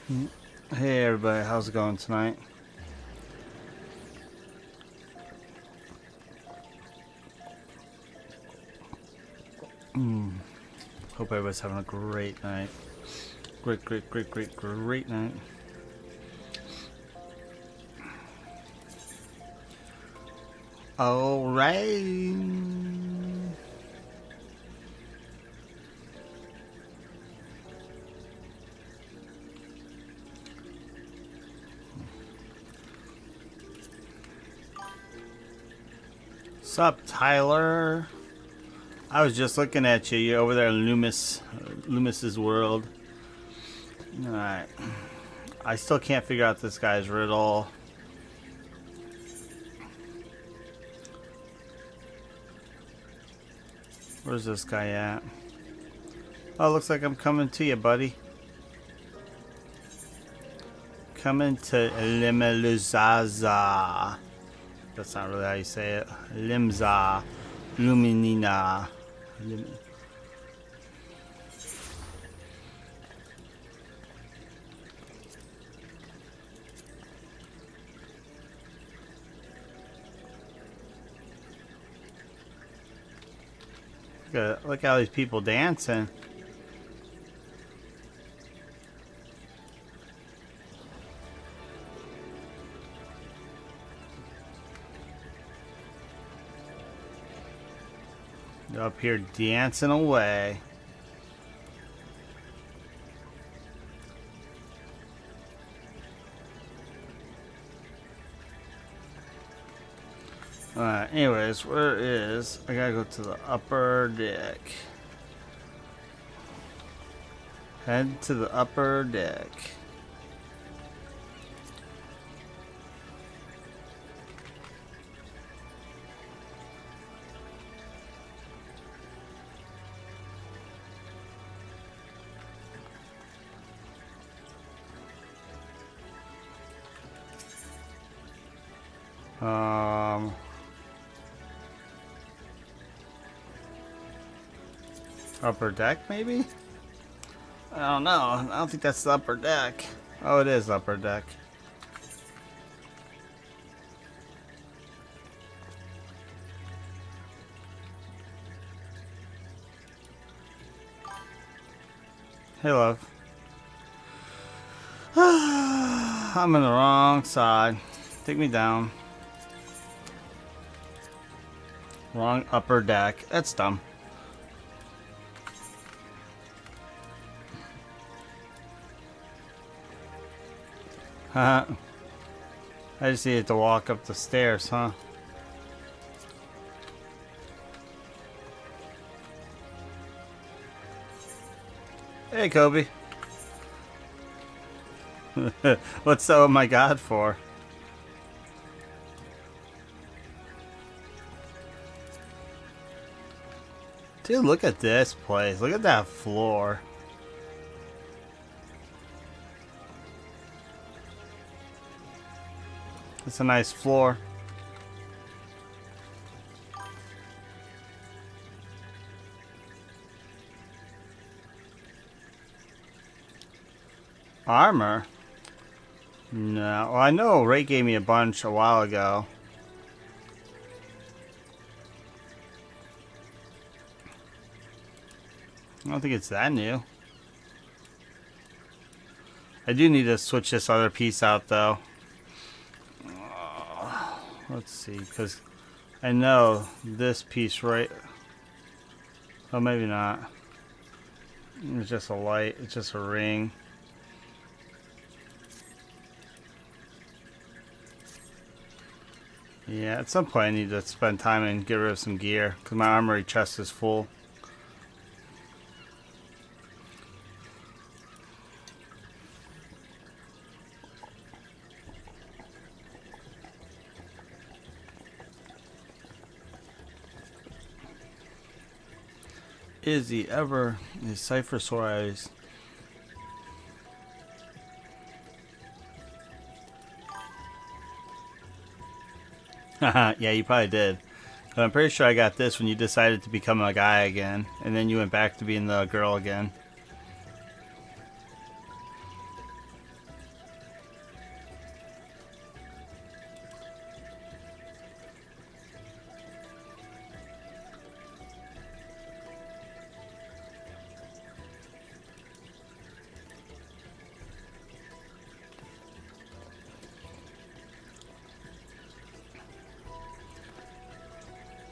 Hey everybody, how's it going tonight? Hope everybody's having a great night. Great night. Alright. Sup, Tyler? I was just looking at you. You're over there in Loomis's world. Alright. I still can't figure out this guy's riddle. Where's this guy at? Oh, looks like I'm coming to you, buddy. Coming to Limeluzaza. That's not really how you say it. Limza. Luminina. Look at all these people dancing. They're up here dancing away. Alright, anyways, where is... I gotta go to the upper deck. Head to the upper deck. Upper deck, maybe? I don't know. I don't think that's the upper deck. Oh, it is upper deck. Hey, love. I'm in the wrong side. Take me down. Wrong upper deck. That's dumb. Huh? I just needed to walk up the stairs, huh? Hey, Kobe. What's so oh my god for? Dude, look at this place. Look at that floor. It's a nice floor. Armor? No. Well, I know Ray gave me a bunch a while ago. I don't think it's that new. I do need to switch this other piece out, though. Let's see, because I know this piece right... Oh, maybe not. It's just a light. It's just a ring. Yeah, at some point I need to spend time and get rid of some gear, because my armory chest is full. Is he ever a Cypher Soares? Haha, yeah, you probably did. But I'm pretty sure I got this when you decided to become a guy again, and then you went back to being the girl again.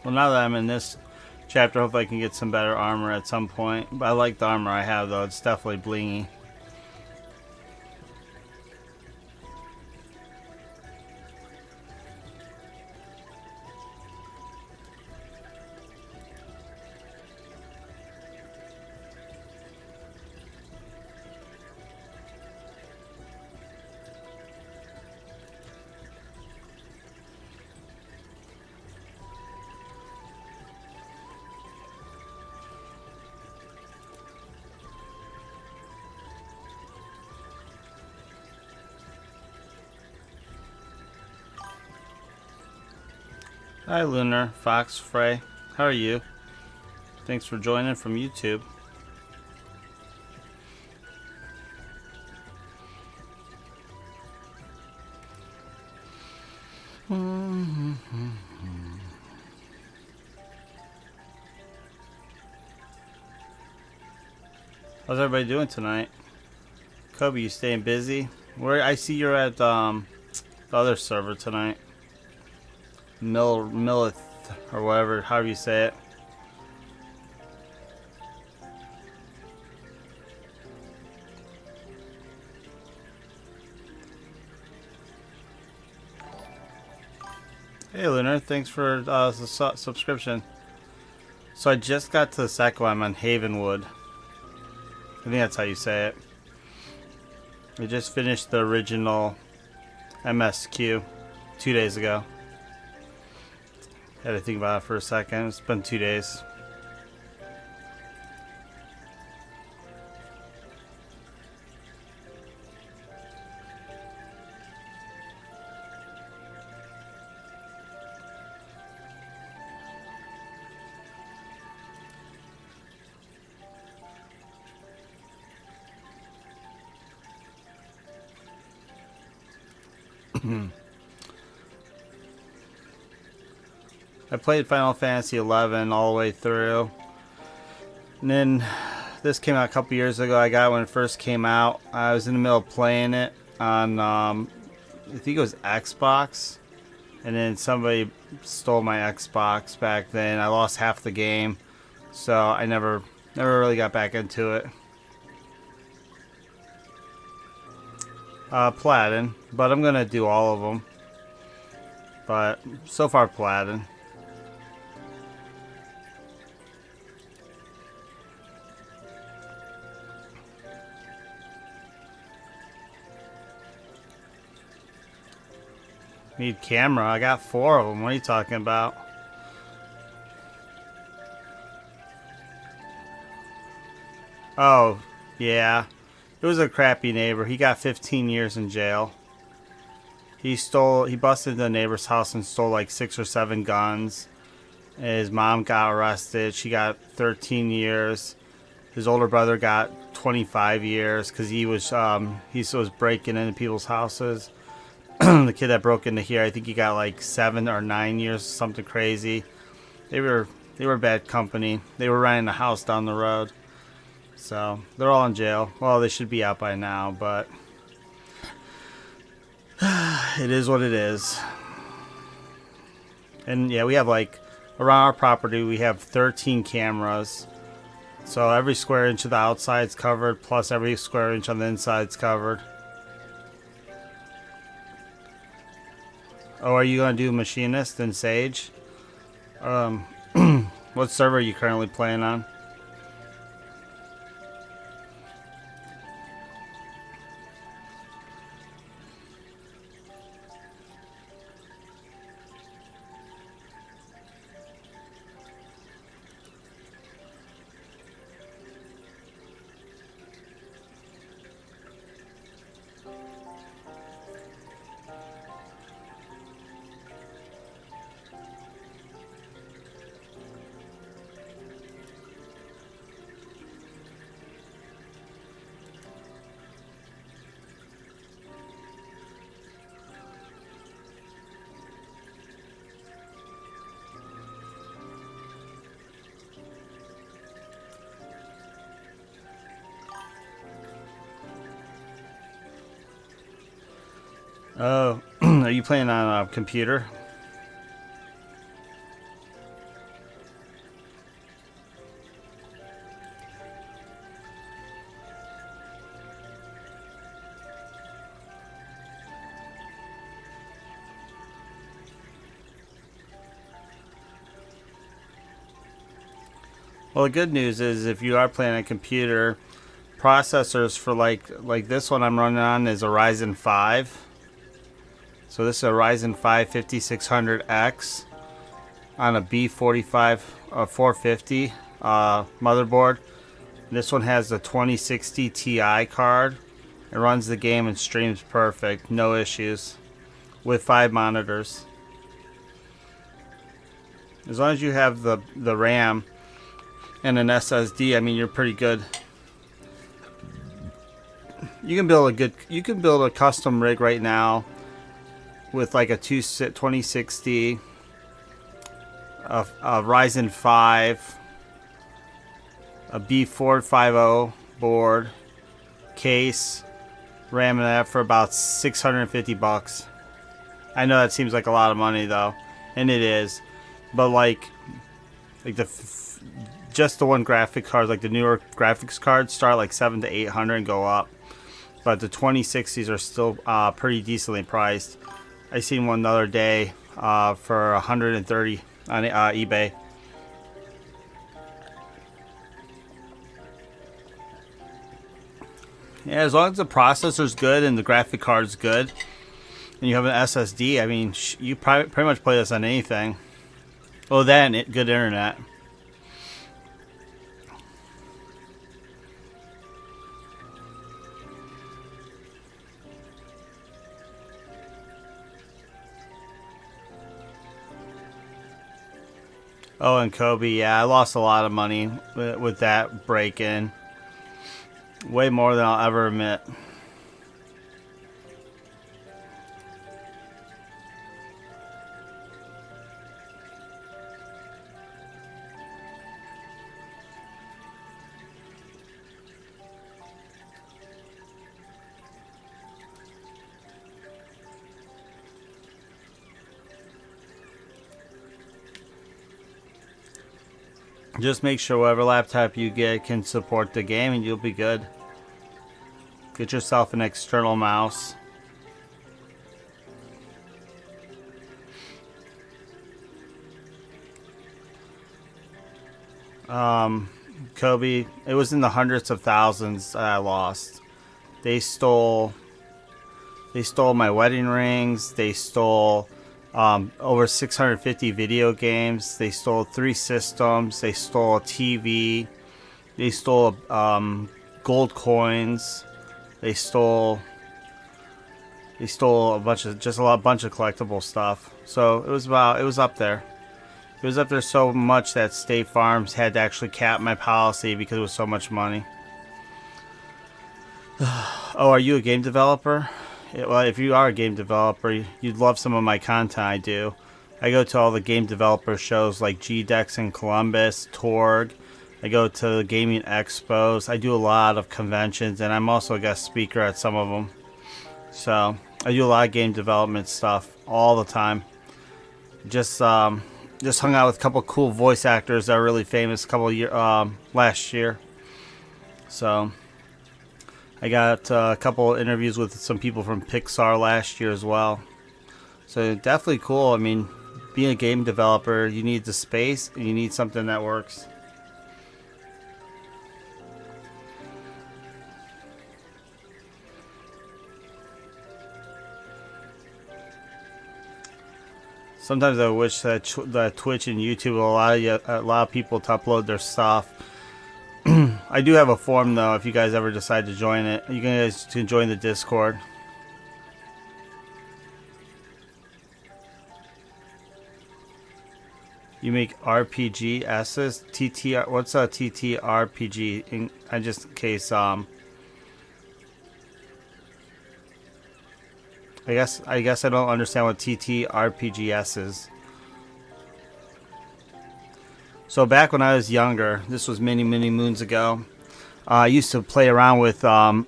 Well, now that I'm in this chapter, hopefully I can get some better armor at some point. But I like the armor I have, though. It's definitely blingy. Hi, Lunar, Fox, Frey. How are you? Thanks for joining from YouTube. How's everybody doing tonight? Kobe, you staying busy? Where I see you're at the other server tonight. Millith or whatever, however you say it. Hey Lunar, thanks for the subscription. So I just got to the second one. I'm on Havenwood. I think that's how you say it. I just finished the original MSQ 2 days ago. Had to think about it for a second. It's been 2 days. I played Final Fantasy 11 all the way through, and then this came out a couple years ago. I got it when it first came out. I was in the middle of playing it on I think it was Xbox, and then somebody stole my Xbox back then. I lost half the game, so I never really got back into it. Platin, but I'm gonna do all of them. But so far, Platin. Need camera. I got 4 of them. What are you talking about? Oh, yeah. It was a crappy neighbor. He got 15 years in jail. He busted into the neighbor's house and stole like 6 or 7 guns. His mom got arrested. She got 13 years. His older brother got 25 years because he was breaking into people's houses. The kid that broke into here, I think he got like 7 or 9 years, something crazy. They were bad company. They were renting a house down the road. So they're all in jail. Well, they should be out by now, but it is what it is. And yeah, we have like around our property we have 13 cameras. So every square inch of the outside's covered, plus every square inch on the inside's covered. Oh, are you gonna do Machinist and Sage? What server are you currently playing on? Oh, are you playing on a computer? Well, the good news is if you are playing a computer, processors for like this one I'm running on is a Ryzen 5. So this is a Ryzen 5 5600X on a B45 450 motherboard. This one has the 2060 Ti card. It runs the game and streams perfect, no issues, with 5 monitors. As long as you have the RAM and an SSD, I mean, you're pretty good. You can build a custom rig right now with like a 2060, a Ryzen 5, a B450 board, case, RAM and that for about $650. I know that seems like a lot of money though, and it is, but like just the one graphic card, like the newer graphics cards start like $700 to $800 and go up, but the 2060s are still pretty decently priced. I seen one the other day for $130 on eBay. Yeah, as long as the processor's good and the graphic card's good, and you have an SSD, I mean, you pretty much play this on anything. Oh, that and good internet. Oh, and Kobe, yeah, I lost a lot of money with that break-in. Way more than I'll ever admit. Just make sure whatever laptop you get can support the game and you'll be good. Get yourself an external mouse. Kobe, it was in the hundreds of thousands I lost. They stole my wedding rings. They stole over 650 video games. They stole 3 systems. They stole a TV. They stole gold coins. They stole a bunch of collectible stuff. So it was up there. It was up there so much that State Farms had to actually cap my policy because it was so much money. Oh, are you a game developer? Well, if you are a game developer, you'd love some of my content I do. I go to all the game developer shows like GDEX in Columbus, Torg. I go to gaming expos. I do a lot of conventions, and I'm also a guest speaker at some of them. So I do a lot of game development stuff all the time. Just hung out with a couple cool voice actors that are really famous last year. So I got a couple interviews with some people from Pixar last year as well. So definitely cool. I mean, being a game developer, you need the space and you need something that works. Sometimes I wish that Twitch and YouTube will allow people to upload their stuff. I do have a forum though. If you guys ever decide to join it, you guys can join the Discord. You make RPGs, TTR. What's a TTRPG? I just in case I guess I don't understand what TTRPGs is. So back when I was younger, this was many moons ago, I used to play around with what's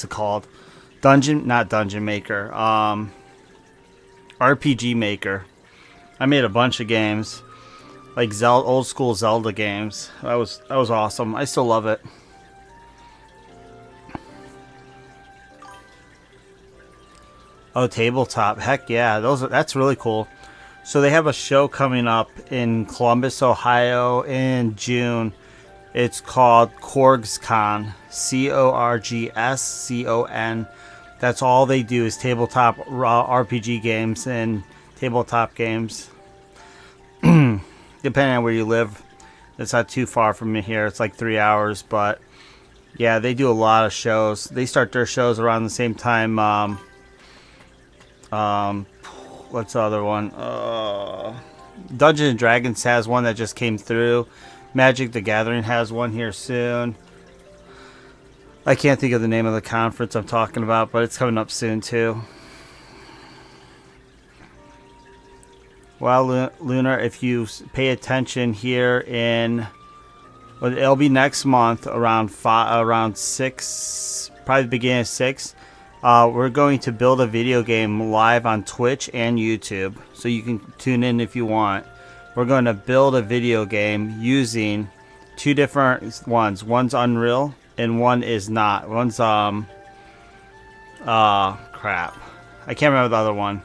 it called? Not Dungeon Maker, RPG Maker. I made a bunch of games, like old school Zelda games. That was awesome. I still love it. Oh, tabletop. Heck yeah. That's really cool. So they have a show coming up in Columbus, Ohio in June. It's called CorgsCon, CorgsCon. That's all they do is tabletop RPG games and tabletop games. Depending on where you live, it's not too far from here. It's like 3 hours, but yeah, they do a lot of shows. They start their shows around the same time. What's the other one? Dungeons and Dragons has one that just came through. Magic the Gathering has one here soon. I can't think of the name of the conference I'm talking about, but it's coming up soon too. Well, Lunar, if you pay attention here well, it'll be next month around 6, probably the beginning of 6. We're going to build a video game live on Twitch and YouTube, so you can tune in if you want. We're going to build a video game using 2 different ones. One's Unreal and one is not. One's crap. I can't remember the other one.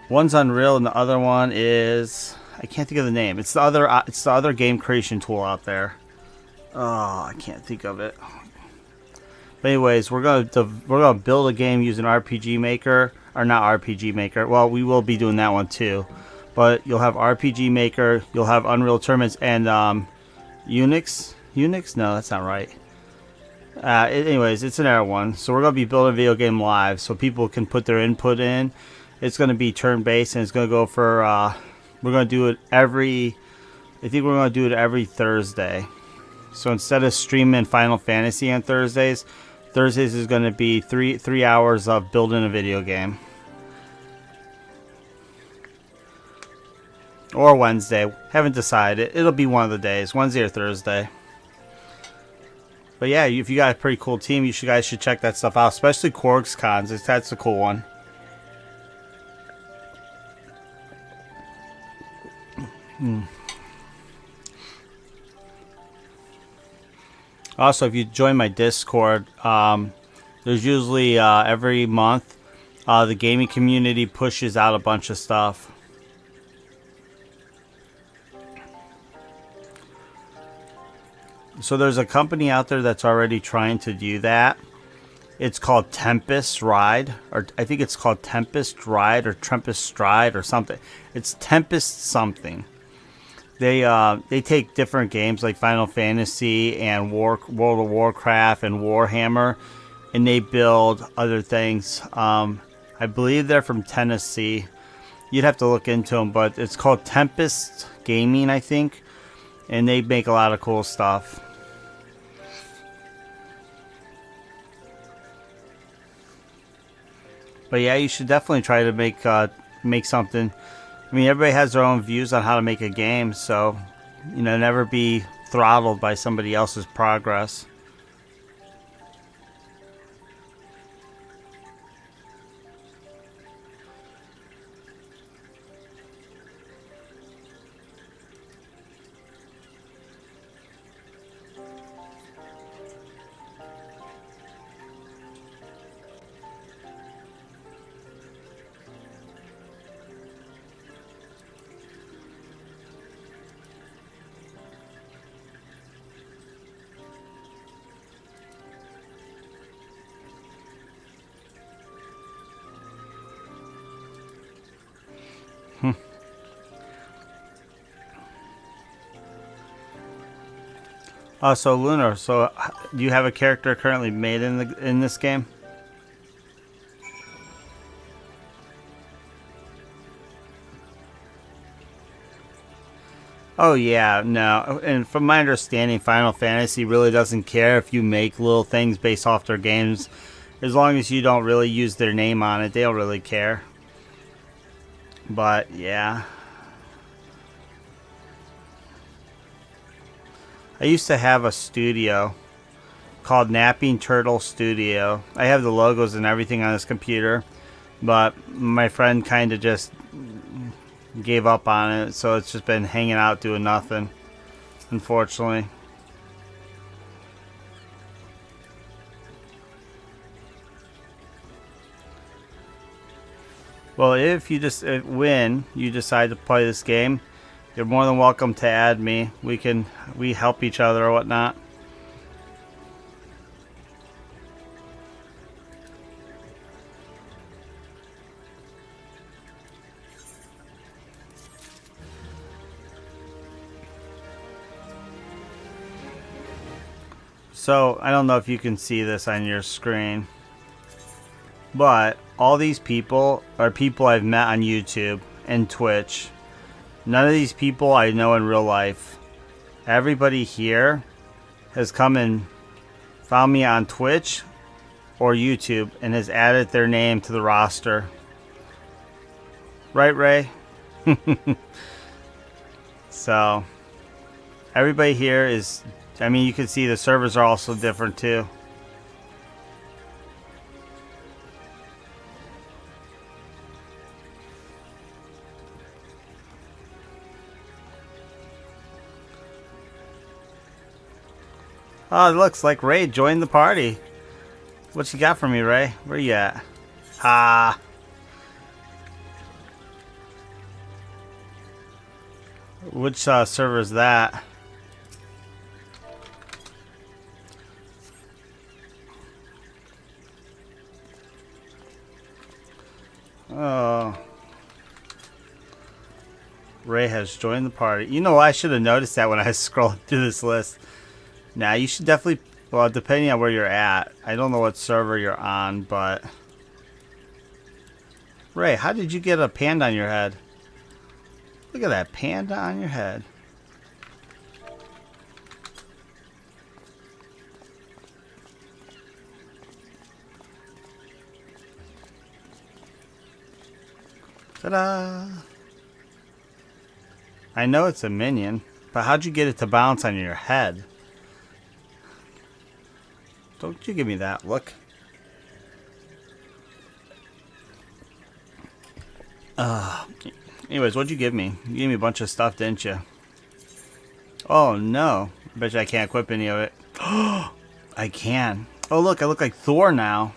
One's Unreal and the other one is, I can't think of the name. It's the other game creation tool out there. Oh, I can't think of it. But anyways, we're gonna build a game using RPG Maker, or not RPG Maker. Well, we will be doing that one too. But you'll have RPG Maker, you'll have Unreal Tournaments, and Unix. Unix? No, that's not right. Anyways, it's an error one. So we're gonna be building a video game live, so people can put their input in. It's gonna be turn-based, and it's gonna go for. We're gonna do it every. I think we're gonna do it every Thursday. So instead of streaming Final Fantasy on Thursdays is going to be three hours of building a video game. Or Wednesday. Haven't decided. It'll be one of the days. Wednesday or Thursday. But yeah, if you got a pretty cool team, you guys should check that stuff out. Especially CorgsCon. That's a cool one. Also, if you join my Discord, there's usually every month the gaming community pushes out a bunch of stuff. So there's a company out there that's already trying to do that. It's called Tempest Ride, or I think it's called Tempest Ride or Tempest Stride or something. It's Tempest something. They take different games like Final Fantasy and World of Warcraft and Warhammer, and they build other things. I believe they're from Tennessee. You'd have to look into them, but it's called Tempest Gaming, I think, and they make a lot of cool stuff. But yeah, you should definitely try to make something. I mean, everybody has their own views on how to make a game, so, never be throttled by somebody else's progress. So Lunar, do you have a character currently made in this game? Oh yeah, no. And from my understanding, Final Fantasy really doesn't care if you make little things based off their games. As long as you don't really use their name on it, they don't really care. But yeah. I used to have a studio called Napping Turtle Studio. I have the logos and everything on this computer, but my friend kind of just gave up on it, so it's just been hanging out doing nothing, unfortunately. Well, if you just win, you decide to play this game, you're more than welcome to add me. We help each other or whatnot. So, I don't know if you can see this on your screen, but all these people are people I've met on YouTube and Twitch. None of these people I know in real life. Everybody here has come and found me on Twitch or YouTube and has added their name to the roster. Right, Ray? So, everybody here is... I mean, you can see the servers are also different too. Oh, it looks like Ray joined the party. What you got for me, Ray? Where you at? Ah. Which server is that? Oh. Ray has joined the party. You know, I should have noticed that when I scrolled through this list. Now, you should definitely... Well, depending on where you're at. I don't know what server you're on, but... Ray, how did you get a panda on your head? Look at that panda on your head. Ta-da! I know it's a minion, but how'd you get it to bounce on your head? Don't you give me that look. Anyways, what'd you give me? You gave me a bunch of stuff, didn't you? Oh, no. I bet you I can't equip any of it. I can. Oh, look, I look like Thor now.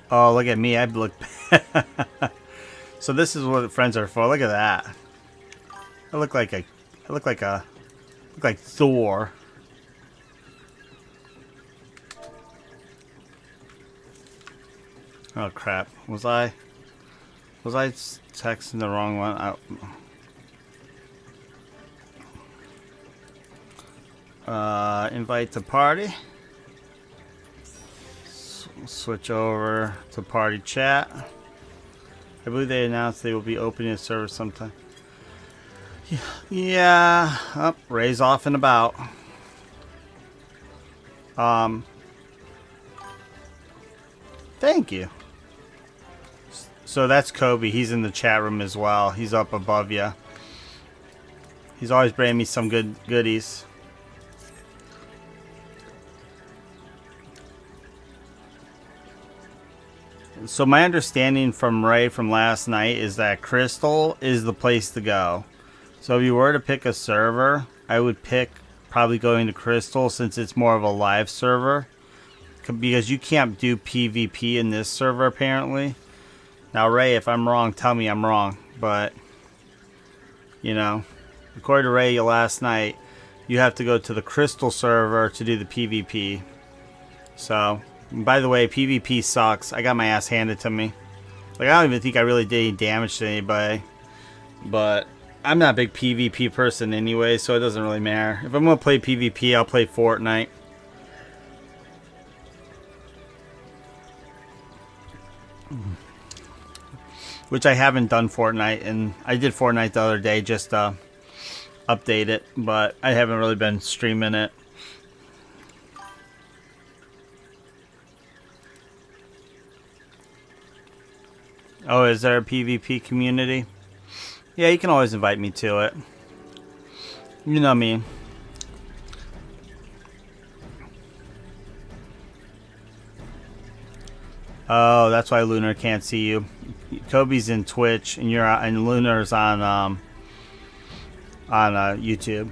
Oh, look at me. I look bad. So this is what friends are for. Look at that. I look like Thor. Oh crap. Was I texting the wrong one? Invite to party. Switch over to party chat. I believe they announced they will be opening a server sometime. Yeah. Oh, Ray's off and about. Thank you. So that's Kobe. He's in the chat room as well. He's up above you. He's always bringing me some goodies. So my understanding from Ray from last night is that Crystal is the place to go. So if you were to pick a server, I would pick probably going to Crystal since it's more of a live server. Because you can't do PvP in this server apparently. Now Ray, if I'm wrong, tell me I'm wrong. But, you know, according to Ray last night, you have to go to the Crystal server to do the PvP. So... By the way, PvP sucks. I got my ass handed to me. Like, I don't even think I really did any damage to anybody. But I'm not a big PvP person anyway, so it doesn't really matter. If I'm going to play PvP, I'll play Fortnite. Which I haven't done Fortnite, and I did Fortnite the other day just to update it, but I haven't really been streaming it. Oh, is there a PvP community? Yeah, you can always invite me to it. You know me. Oh, that's why Lunar can't see you. Kobe's in Twitch, and you're and Lunar's on on YouTube.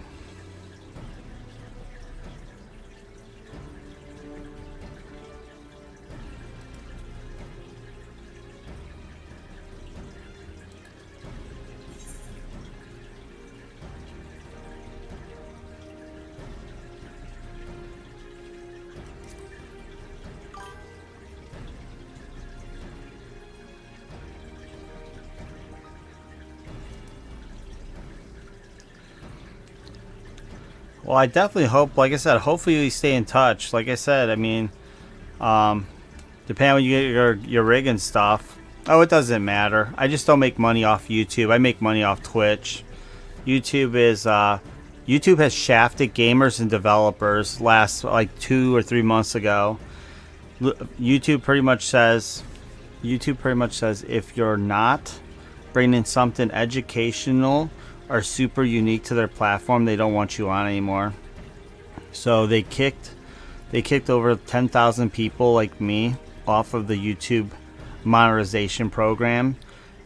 Well, I definitely hope, like I said, hopefully we stay in touch. Like I said, I mean, depending on when you get your rig and stuff. Oh, it doesn't matter. I just don't make money off YouTube. I make money off Twitch. YouTube has shafted gamers and developers last like 2 or 3 months ago. YouTube pretty much says if you're not bringing something educational or super unique to their platform, they don't want you on anymore. So they kicked over 10,000 people like me off of the YouTube monetization program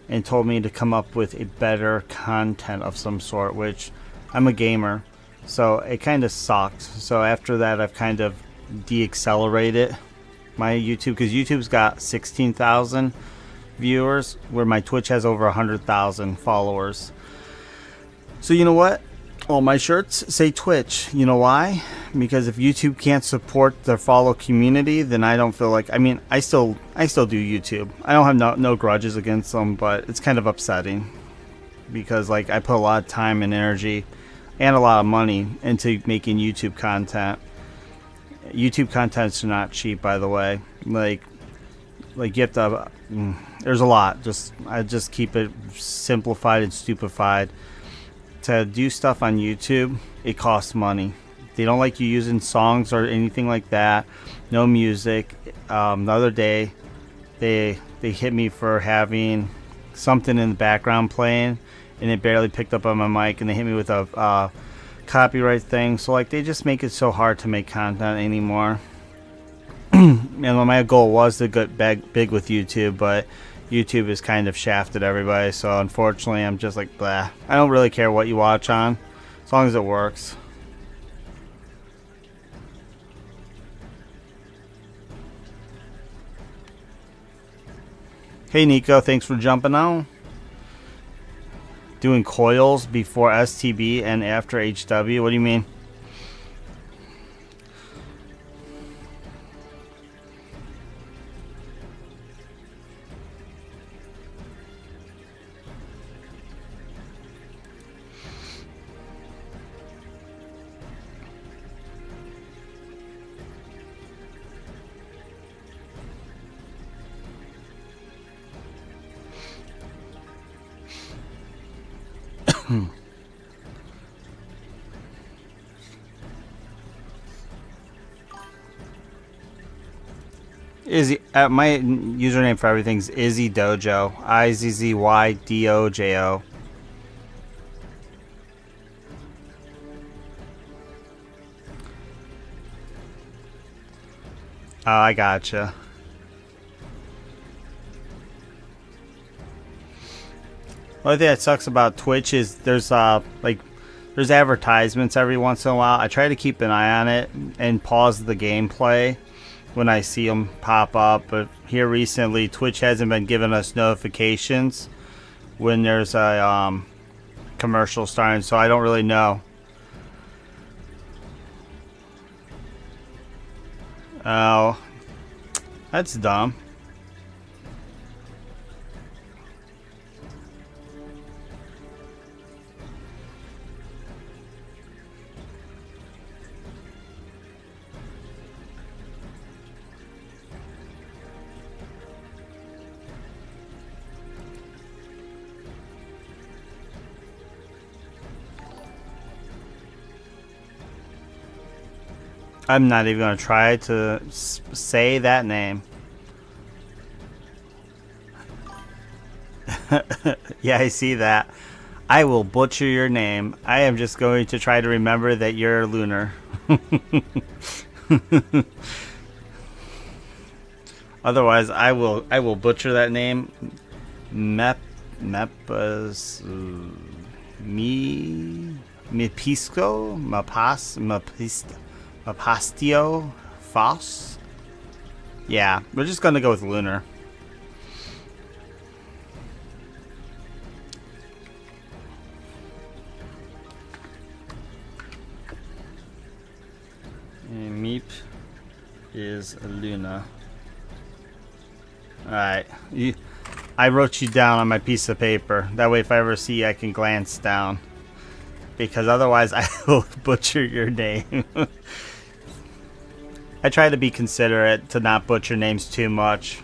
and told me to come up with a better content of some sort, which I'm a gamer, so it kind of sucked. So after that, I've kind of deaccelerated my YouTube, because YouTube's got 16,000 viewers, where my Twitch has over 100,000 followers. So you know what? All my shirts say Twitch. You know why? Because if YouTube can't support their follow community, then I don't feel like. I mean, I still do YouTube. I don't have no grudges against them, but it's kind of upsetting because like I put a lot of time and energy and a lot of money into making YouTube content. YouTube content's not cheap, by the way. Like you have to. There's a lot. I just keep it simplified and stupefied. To do stuff on YouTube, it costs money. They don't like you using songs or anything like that. No music. The other day, they hit me for having something in the background playing, and it barely picked up on my mic, and they hit me with a copyright thing. So like they just make it so hard to make content anymore. And my goal was to get big with YouTube, but YouTube has kind of shafted everybody, so unfortunately I'm just like, blah. I don't really care what you watch on, as long as it works. Hey Nico, thanks for jumping on. Doing coils before STB and after HW, what do you mean? Izzy, my username for everything's Izzy Dojo. IZZYDOJO. Oh, I gotcha. The only thing that sucks about Twitch is there's advertisements every once in a while. I try to keep an eye on it and pause the gameplay when I see them pop up, but here recently Twitch hasn't been giving us notifications when there's a commercial starting, so I don't really know. Oh, that's dumb. I'm not even going to try to say that name. Yeah, I see that. I will butcher your name. I am just going to try to remember that you're Lunar. Otherwise, I will butcher that name. Meppas. Mipisco, Mapastio, Foss. Yeah, we're just gonna go with lunar. And Meep is Luna. Alright. I wrote you down on my piece of paper. That way if I ever see you, I can glance down. Because otherwise I will butcher your name. I try to be considerate to not butcher names too much.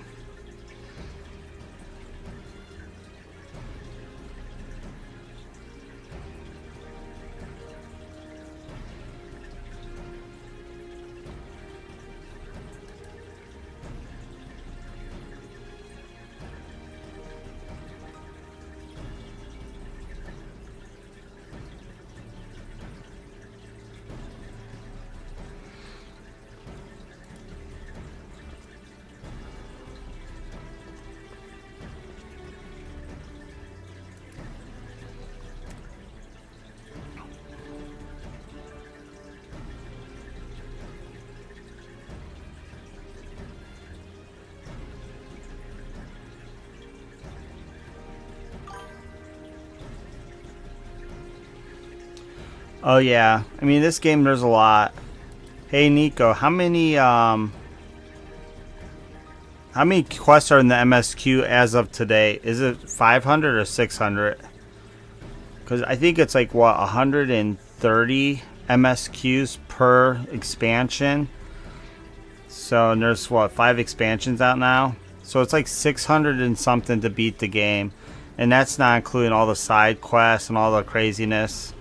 Oh yeah, I mean this game there's a lot. Hey Nico, how many quests are in the MSQ as of today? Is it 500 or 600? Because I think it's like what 130 MSQs per expansion. So and there's what 5 expansions out now. So it's like 600 and something to beat the game, and that's not including all the side quests and all the craziness.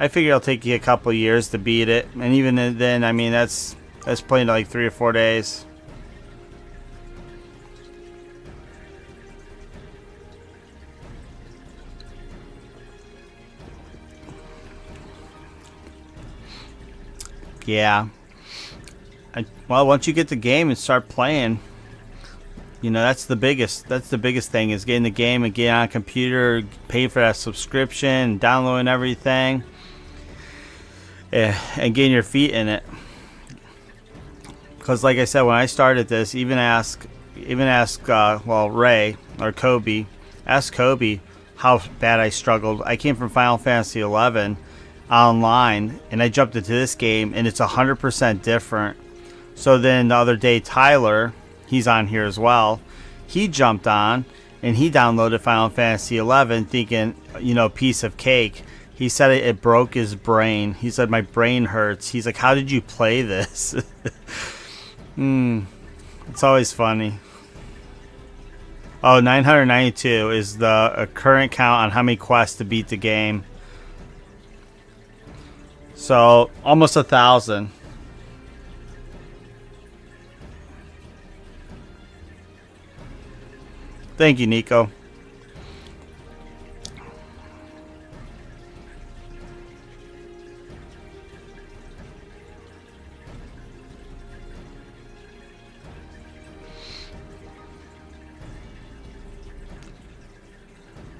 I figure it'll take you a couple years to beat it, and even then, I mean that's playing like 3 or 4 days. Yeah. Well, once you get the game and start playing, you know that's the biggest thing is getting the game and getting on a computer, paying for that subscription, downloading everything. And getting your feet in it, because like I said, when I started this, even ask Ray or Kobe, ask Kobe how bad I struggled. I came from Final Fantasy 11 online, and I jumped into this game, and it's 100% different. So then the other day, Tyler, he's on here as well. He jumped on and he downloaded Final Fantasy 11, thinking, you know, piece of cake. He said it broke his brain. He said, my brain hurts. He's like, how did you play this? It's always funny. Oh, 992 is the current count on how many quests to beat the game. So, almost 1,000. Thank you, Nico.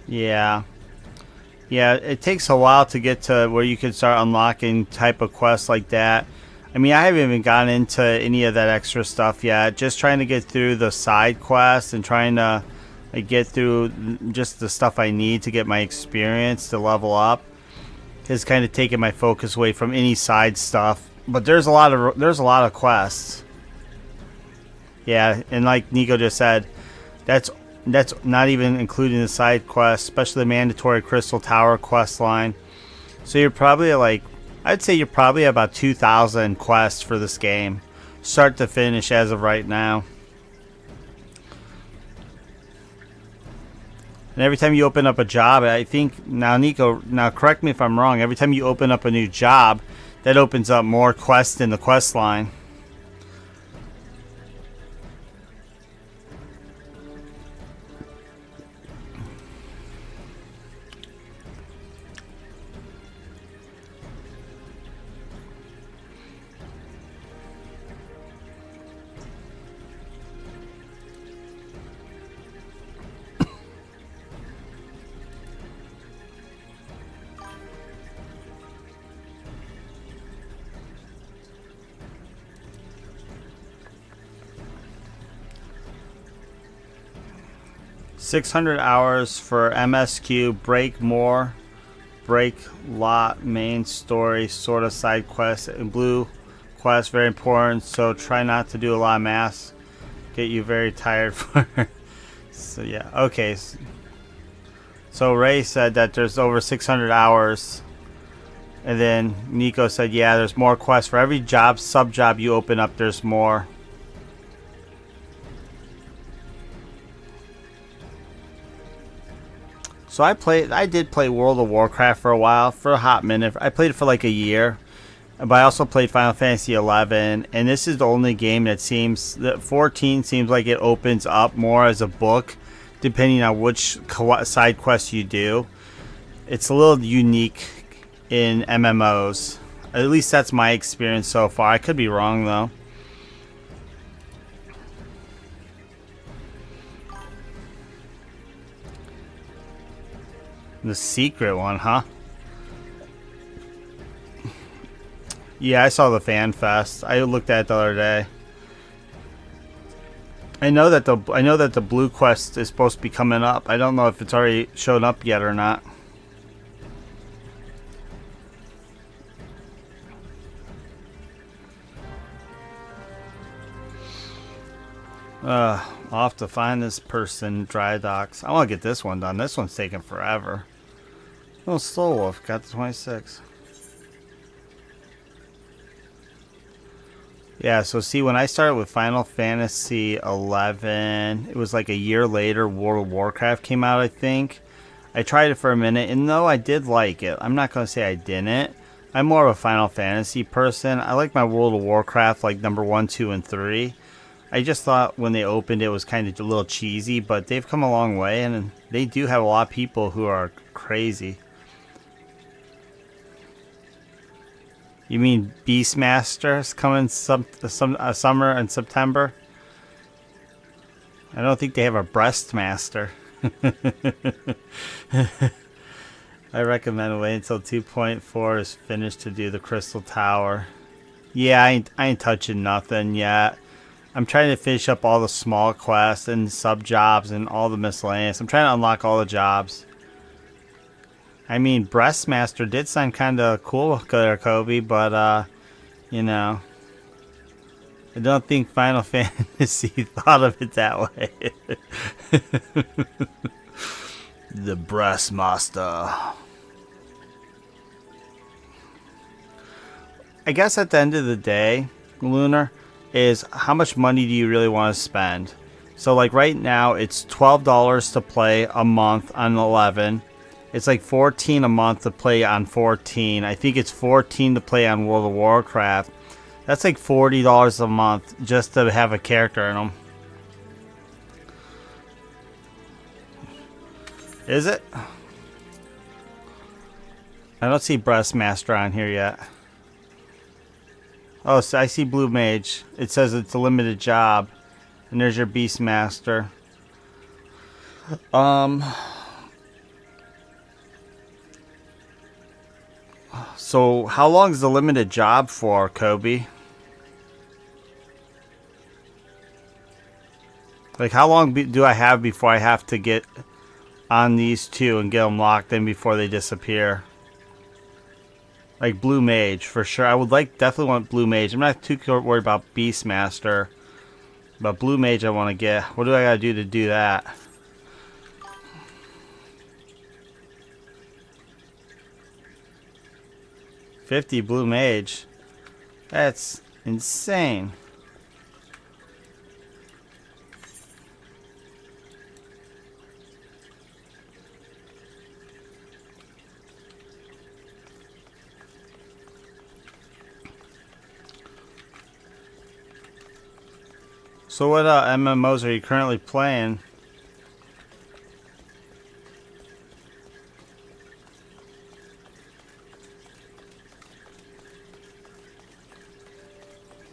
Yeah. Yeah, it takes a while to get to where you can start unlocking type of quests like that. I mean, I haven't even gotten into any of that extra stuff yet. Just trying to get through the side quests and trying to like, get through just the stuff I need to get my experience to level up has kind of taken my focus away from any side stuff. But there's a lot of quests. Yeah, and like Nico just said, that's not even including the side quests, especially the mandatory Crystal Tower quest line. So you're probably like, I'd say you're probably about 2,000 quests for this game, start to finish as of right now. And every time you open up a job, I think, now Nico, now correct me if I'm wrong, every time you open up a new job, that opens up more quests in the quest line. 600 hours for MSQ, break more, break lot, main story, sort of side quest, and blue quest, very important, so try not to do a lot of masks, get you very tired for so yeah, okay. So Ray said that there's over 600 hours, and then Nico said, yeah, there's more quests. For every job, sub-job you open up, there's more. So I did play World of Warcraft for a while, for a hot minute. I played it for like a year, but I also played Final Fantasy 11, and this is the only game that seems that 14 seems like it opens up more as a book, depending on which side quest you do. It's a little unique in MMOs. At least that's my experience so far. I could be wrong though. The secret one, huh? Yeah, I saw the Fan Fest. I looked at it the other day. I know that the Blue Quest is supposed to be coming up. I don't know if it's already shown up yet or not. I'll have to find this person, Dry Docks. I want to get this one done. This one's taking forever. Oh, Soul Wolf got the 26. Yeah, so see, when I started with Final Fantasy 11, it was like a year later World of Warcraft came out, I think. I tried it for a minute, and though I did like it, I'm not going to say I didn't. I'm more of a Final Fantasy person. I like my World of Warcraft, like number 1, 2, and 3. I just thought when they opened it was kind of a little cheesy, but they've come a long way, and they do have a lot of people who are crazy. You mean Beastmaster's coming summer in September? I don't think they have a Breastmaster. I recommend waiting until 2.4 is finished to do the Crystal Tower. Yeah, I ain't touching nothing yet. I'm trying to finish up all the small quests and sub-jobs and all the miscellaneous. I'm trying to unlock all the jobs. I mean, Breastmaster did sound kind of cool there, Kobe, but, you know, I don't think Final Fantasy thought of it that way. The Breastmaster. I guess at the end of the day, Lunar, is how much money do you really want to spend? So, like, right now, it's $12 to play a month on 11. It's like $14 a month to play on 14. I think it's $14 to play on World of Warcraft. That's like $40 a month just to have a character in them. Is it? I don't see Breastmaster on here yet. Oh, so I see Blue Mage. It says it's a limited job. And there's your Beastmaster. So, how long is the limited job for, Kobe? Like, how long do I have before I have to get on these two and get them locked in before they disappear? Like Blue Mage, for sure. I would definitely want Blue Mage. I'm not too worried about Beastmaster. But Blue Mage I want to get. What do I got to do that? $50 Blue Mage. That's insane. So what MMOs are you currently playing?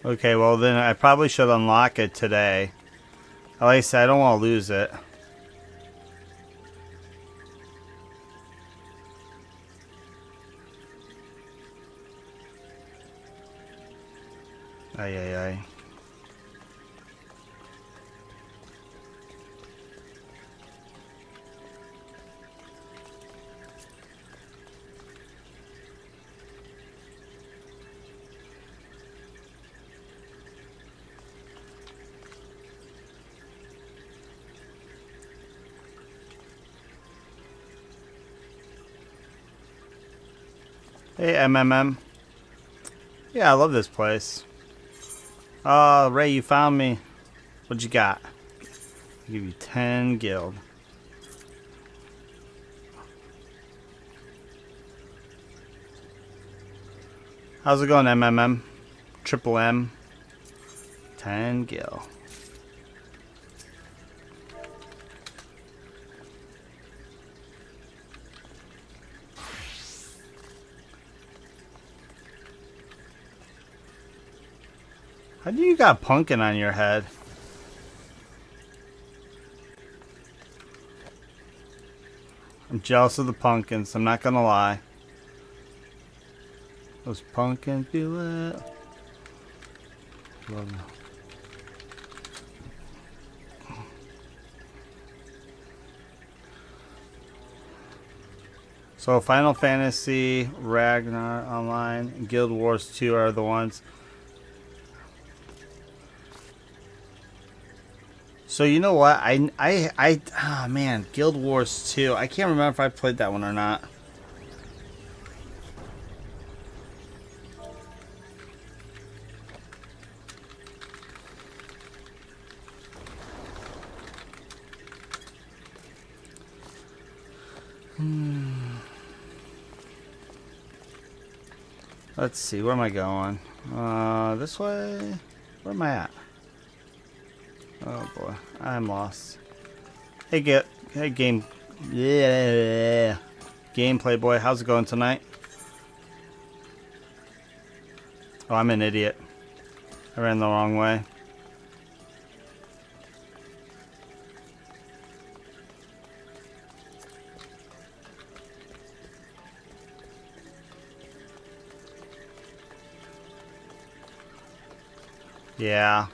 Okay, well then I probably should unlock it today. Like I said, I don't want to lose it. Ay, ay, ay. Hey, MMM. Yeah, I love this place. Ray, you found me. What you got? I'll give you 10 guild. How's it going, MMM? Triple M. 10 gil. How do you got pumpkin on your head? I'm jealous of the pumpkins, I'm not gonna lie. Those pumpkins be lit. Love them. So Final Fantasy, Ragnar Online, and Guild Wars 2 are the ones. So you know what? Oh man, Guild Wars 2. I can't remember if I played that one or not. Let's see, where am I going? This way? Where am I at? Oh boy, I'm lost. Hey, game. Yeah. Gameplay boy, how's it going tonight? Oh, I'm an idiot. I ran the wrong way. Yeah.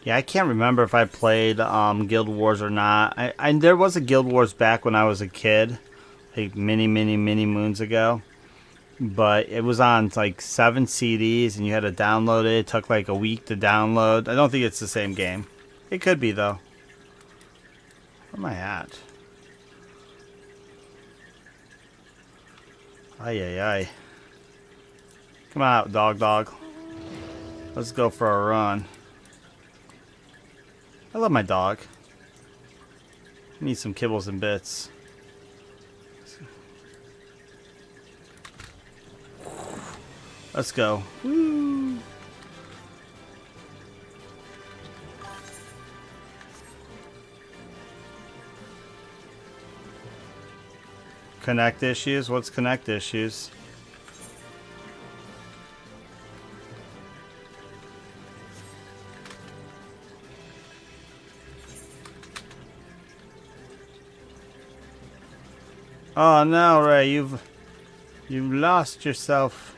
Yeah, I can't remember if I played Guild Wars or not. There was a Guild Wars back when I was a kid, like many moons ago. But it was on like 7 CDs, and you had to download it. It took like a week to download. I don't think it's the same game. It could be though. Where am I at? Ay ay ay. Come out, dog. Let's go for a run. I love my dog. Need some kibbles and bits. Let's go. Woo. Connect issues? What's connect issues? Oh no, Ray, you've lost yourself.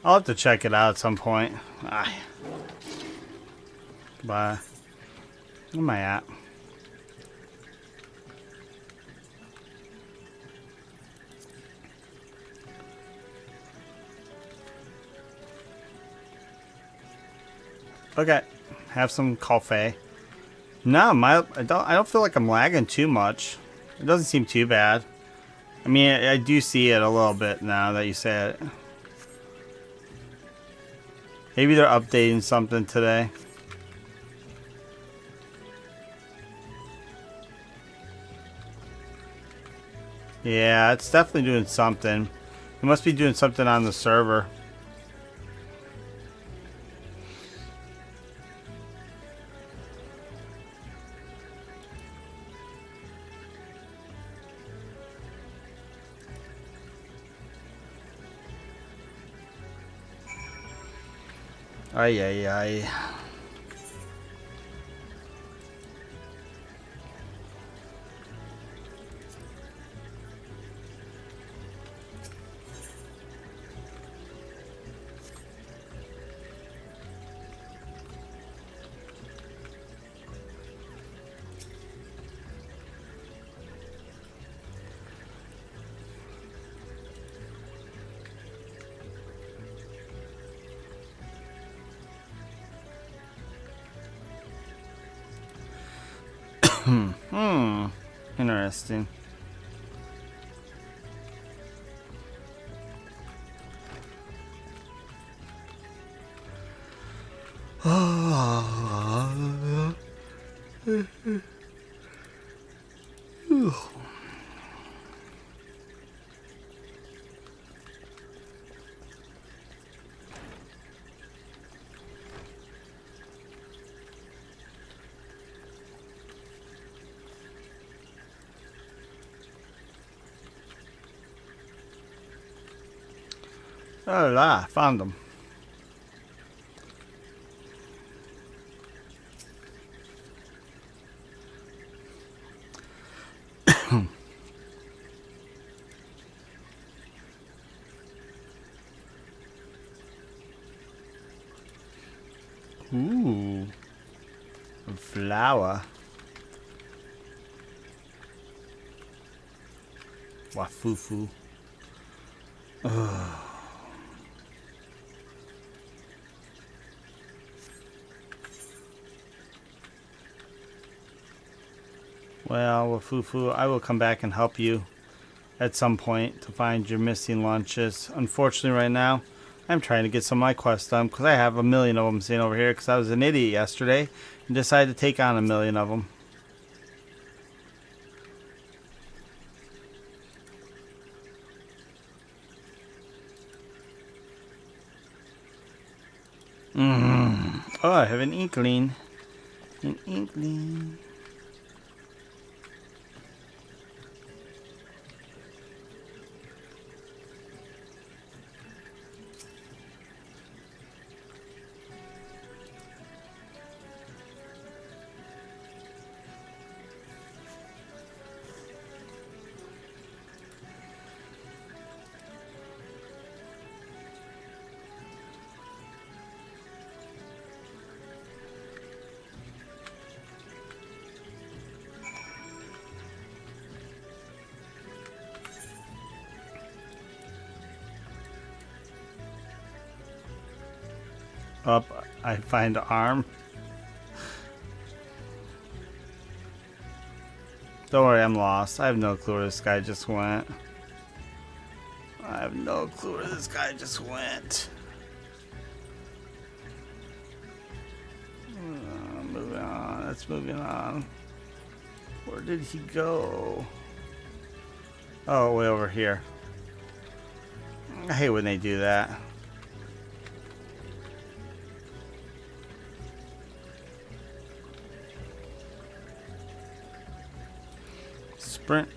I'll have to check it out at some point. Goodbye. Where am I at? Okay, have some coffee. No, I don't feel like I'm lagging too much. It doesn't seem too bad. I mean, I do see it a little bit now that you say it. Maybe they're updating something today. Yeah, it's definitely doing something. It must be doing something on the server. Ay, ay, ay. Interesting. Oh la, found them. Ooh, a flower. Wafufu. Well, Wafufu, I will come back and help you at some point to find your missing lunches. Unfortunately, right now, I'm trying to get some of my quests done because I have a million of them sitting over here because I was an idiot yesterday and decided to take on a million of them. Oh, I have an inkling. An inkling. Up, I find arm. Don't worry, I'm lost. I have no clue where this guy just went. I have no clue where this guy just went. Moving on. Let's moving on. Where did he go? Oh, way over here. I hate when they do that. Sprint.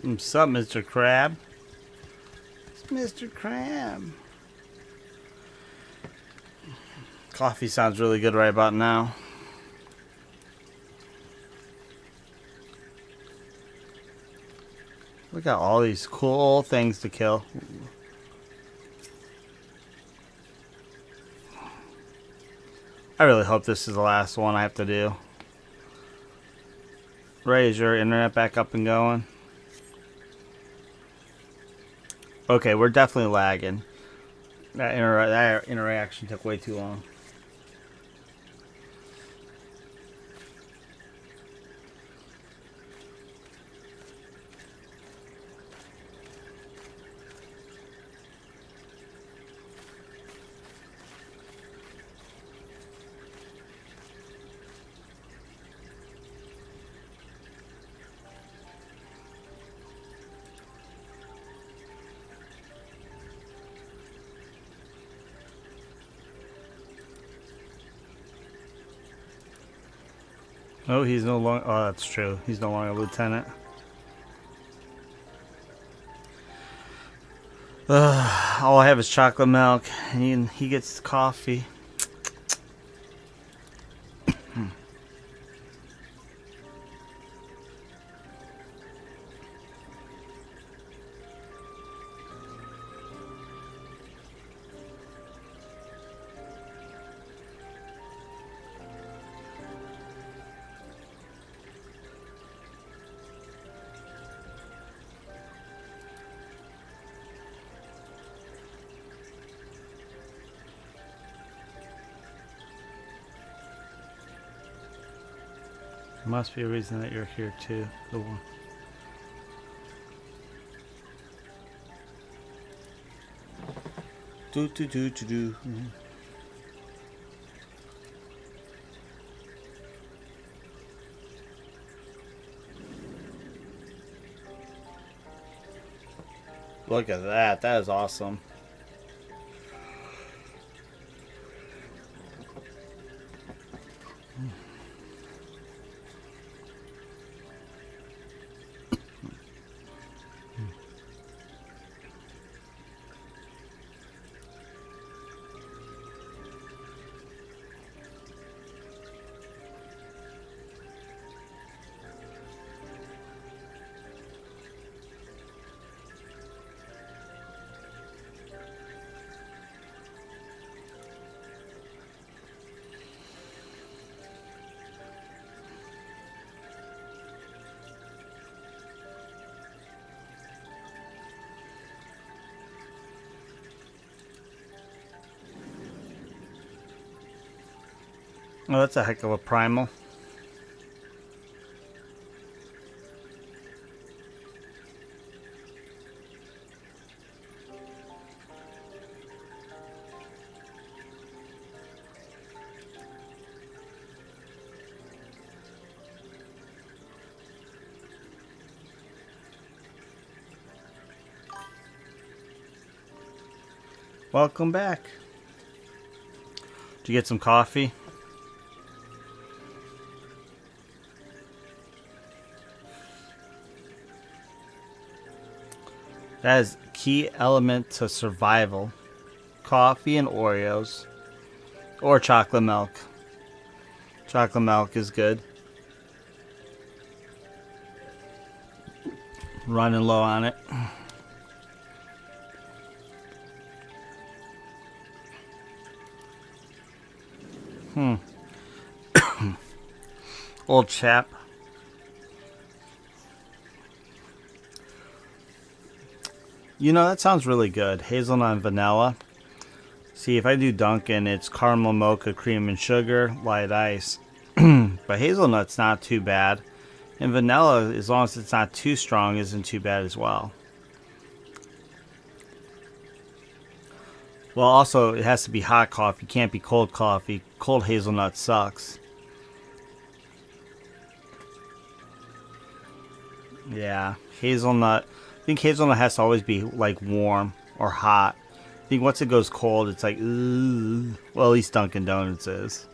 What's up, Mr. Crab? It's Mr. Crab. Coffee sounds really good right about now. Look at all these cool things to kill. I really hope this is the last one I have to do. Ray, is your internet back up and going? Okay, we're definitely lagging. That interaction took way too long. Oh, he's no longer. Oh, that's true. He's no longer a lieutenant. All I have is chocolate milk, and he gets coffee. Must be a reason that you're here too. The one. Do. Look at that. That is awesome. Oh, that's a heck of a primal. Welcome back. Did you get some coffee? That is a key element to survival. Coffee and Oreos. Or chocolate milk. Chocolate milk is good. Running low on it. Old chap. You know, that sounds really good. Hazelnut and vanilla. See, if I do Dunkin', it's caramel, mocha, cream, and sugar, light ice. But hazelnut's not too bad. And vanilla, as long as it's not too strong, isn't too bad as well. Well, also, it has to be hot coffee. It can't be cold coffee. Cold hazelnut sucks. Yeah, hazelnut. I think hazelnut has to always be like warm or hot. I think once it goes cold, it's like, ooh. Well, at least Dunkin' Donuts is.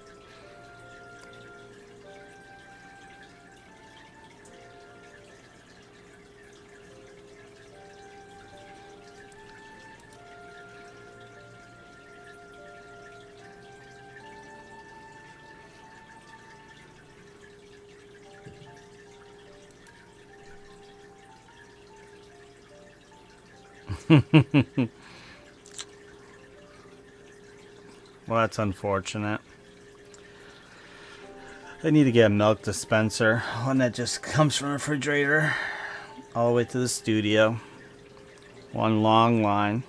Well, that's unfortunate. I need to get a milk dispenser, one that just comes from the refrigerator all the way to the studio. One long line.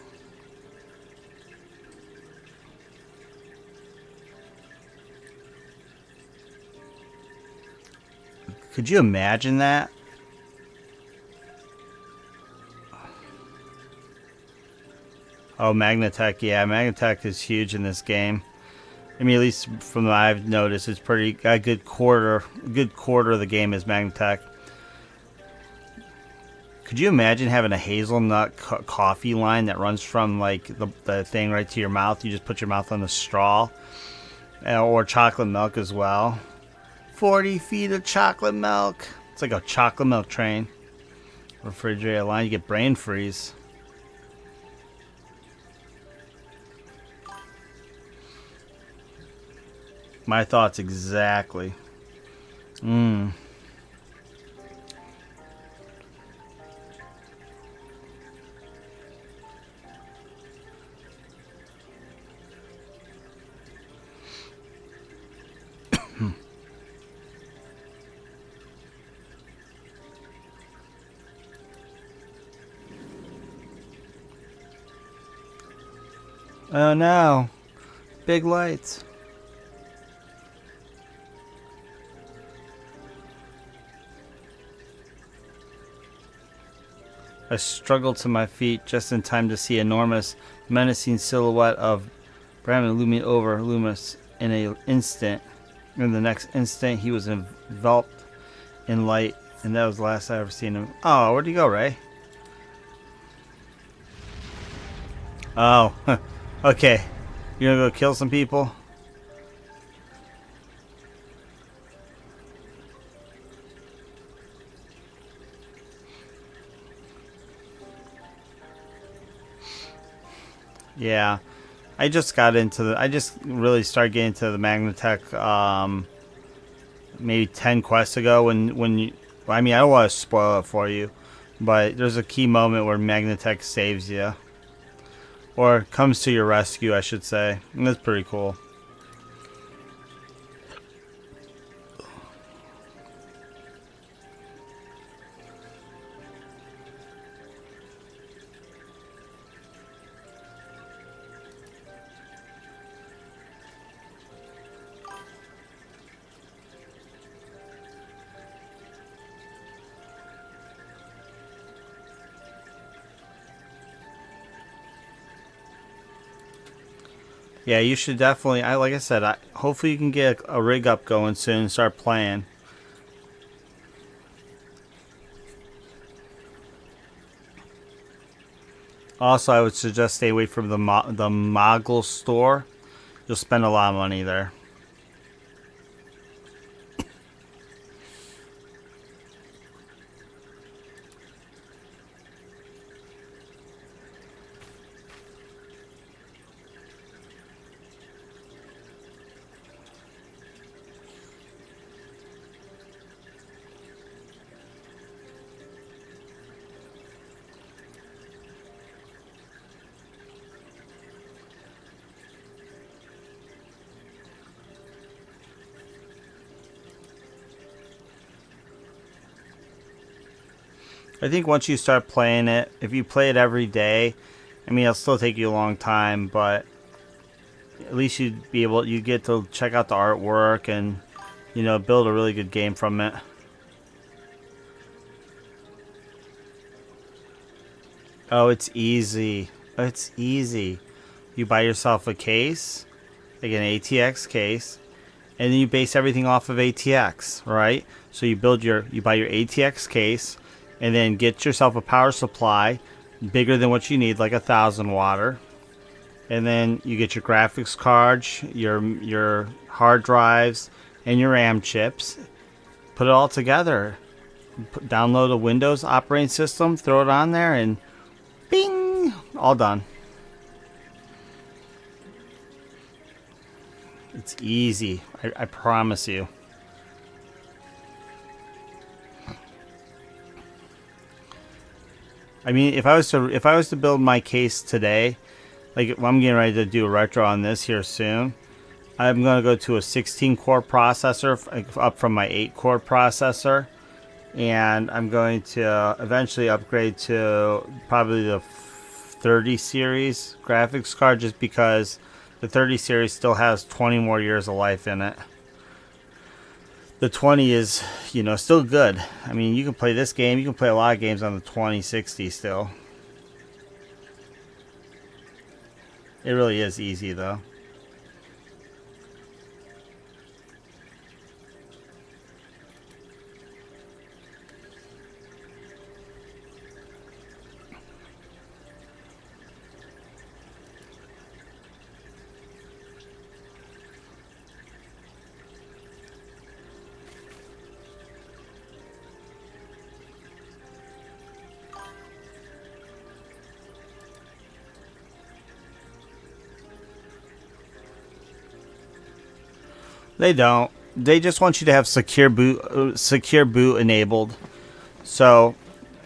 Could you imagine that? Oh, Magnatech, yeah, Magnatech is huge in this game. I mean, at least from what I've noticed, it's a good quarter of the game is Magnatech. Could you imagine having a hazelnut coffee line that runs from like the thing right to your mouth? You just put your mouth on the straw, or chocolate milk as well. 40 feet of chocolate milk. It's like a chocolate milk train. Refrigerator line, you get brain freeze. My thoughts exactly. Oh no. Big lights. I struggled to my feet just in time to see enormous, menacing silhouette of Brandon looming over Loomis in an instant. In the next instant, he was enveloped in light, and that was the last I ever seen him. Oh, where'd he go, Ray? Oh, okay. You're gonna go kill some people? Yeah. I just really started getting into the Magnatech maybe 10 quests ago when you, I mean, I don't want to spoil it for you, but there's a key moment where Magnatech saves you. Or comes to your rescue, I should say. And that's pretty cool. Yeah, you should definitely. Like I said, hopefully you can get a rig up going soon and start playing. Also, I would suggest stay away from the Mogul store. You'll spend a lot of money there. I think once you start playing it, if you play it every day, I mean, it'll still take you a long time, but at least you get to check out the artwork and, build a really good game from it. Oh, it's easy. It's easy. You buy yourself a case, like an ATX case, and then you base everything off of ATX, right? So you buy your ATX case, and then get yourself a power supply bigger than what you need, like 1,000 watt. And then you get your graphics cards, your hard drives, and your RAM chips. Put it all together. Download a Windows operating system, throw it on there, and bing! All done. It's easy. I promise you. I mean, if I was to build my case today, like I'm getting ready to do a retro on this here soon, I'm gonna go to a 16 core processor up from my 8 core processor, and I'm going to eventually upgrade to probably the 30 series graphics card, just because the 30 series still has 20 more years of life in it. The 20 is, still good. I mean, you can play this game. You can play a lot of games on the 2060 still. It really is easy, though. They don't. They just want you to have secure boot enabled. So,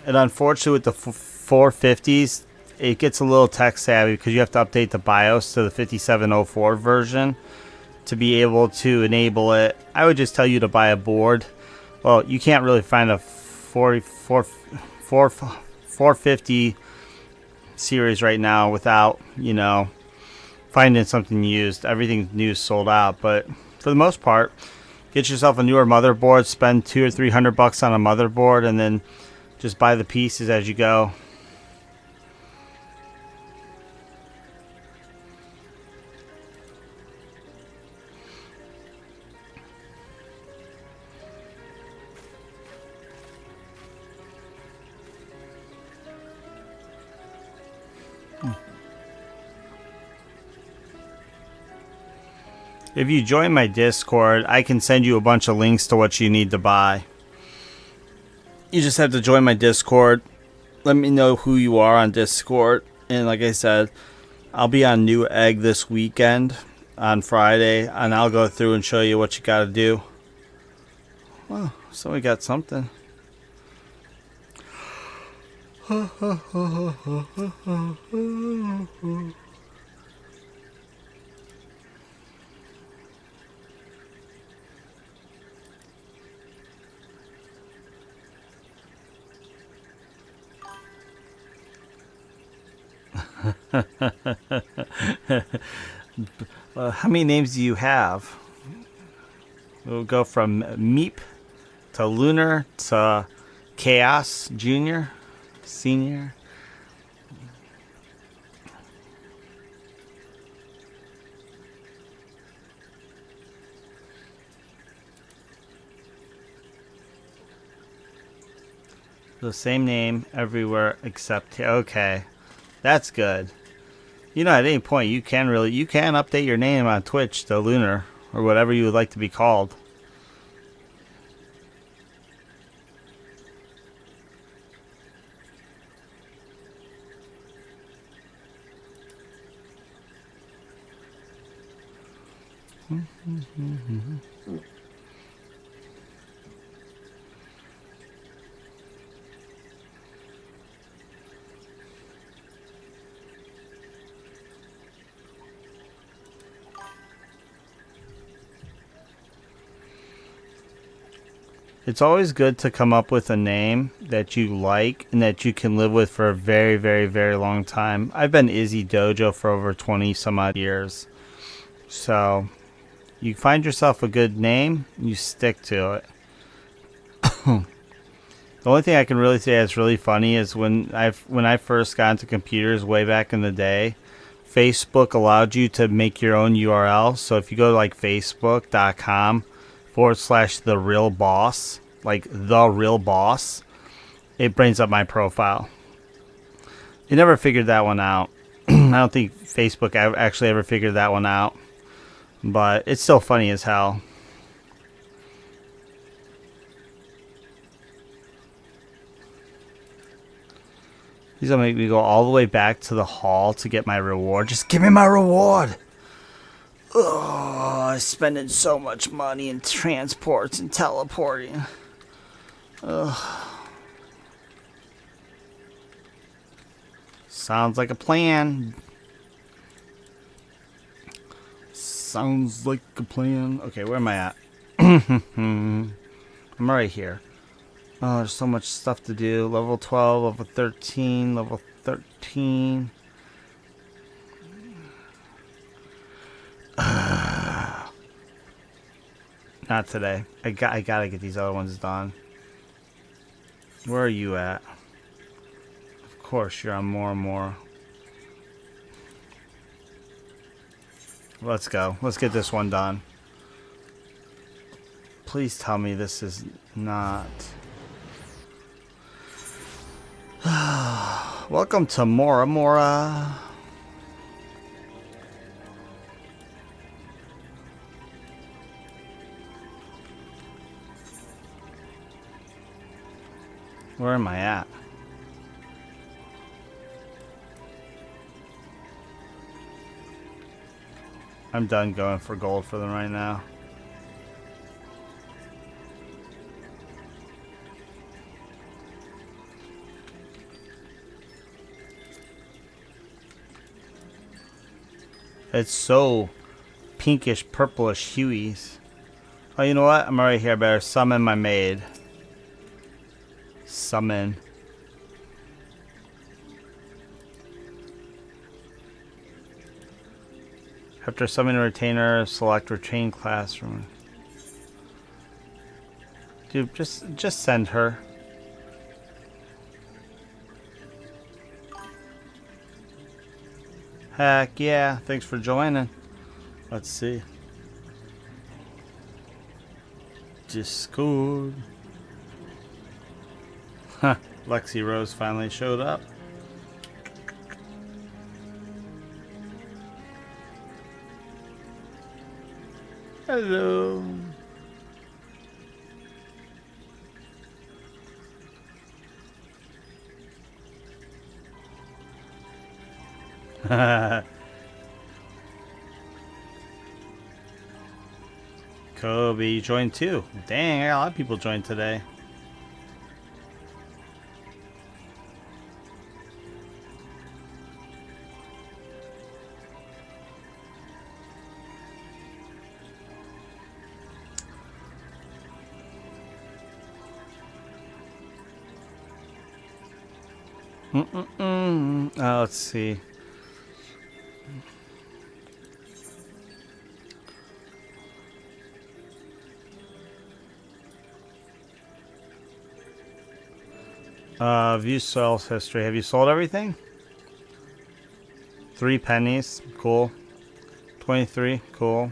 and unfortunately with the 450s, it gets a little tech savvy because you have to update the BIOS to the 5704 version to be able to enable it. I would just tell you to buy a board. Well, you can't really find a 450 series right now without, finding something used. Everything new is sold out, but for the most part, get yourself a newer motherboard, spend $200 or $300 on a motherboard, and then just buy the pieces as you go. If you join my Discord, I can send you a bunch of links to what you need to buy. You just have to join my Discord. Let me know who you are on Discord. And like I said, I'll be on Newegg this weekend on Friday, and I'll go through and show you what you got to do. Well, so we got something. How many names do you have? We'll go from Meep to Lunar to Chaos Junior, Senior. The same name everywhere except here. Okay, that's good. You know, at any point you can update your name on Twitch to Lunar or whatever you would like to be called. It's always good to come up with a name that you like and that you can live with for a very, very, very long time. I've been Izzy Dojo for over 20 some odd years. So you find yourself a good name, you stick to it. The only thing I can really say that's really funny is when I first got into computers way back in the day, Facebook allowed you to make your own URL. So if you go to like facebook.com/the real boss, like the real boss, it brings up my profile. You never figured that one out. I don't think Facebook actually ever figured that one out, but it's still funny as hell. He's gonna make me go all the way back to the hall to get my reward. Just give me my reward. Oh, I'm spending so much money in transports and teleporting. Ugh. Sounds like a plan. Sounds like a plan. Okay, where am I at? I'm right here. Oh, there's so much stuff to do. Level 12, level 13, level 13. Not today. I gotta get these other ones done. Where are you at? Of course, you're on more and more. Let's go. Let's get this one done. Please tell me this is not... Welcome to Mora Mora. Where am I at? I'm done going for gold for them right now. It's so pinkish, purplish hues. Oh, you know what? I'm already here. I better summon my maid. Summon. After summoning a retainer, select retain classroom. Dude, just send her. Heck yeah, thanks for joining. Let's see. Discord. Huh, Lexi Rose finally showed up. Hello. Kobe joined too. Dang, a lot of people joined today. Let's see. View sales history. Have you sold everything? 3 pennies. Cool. 23. Cool.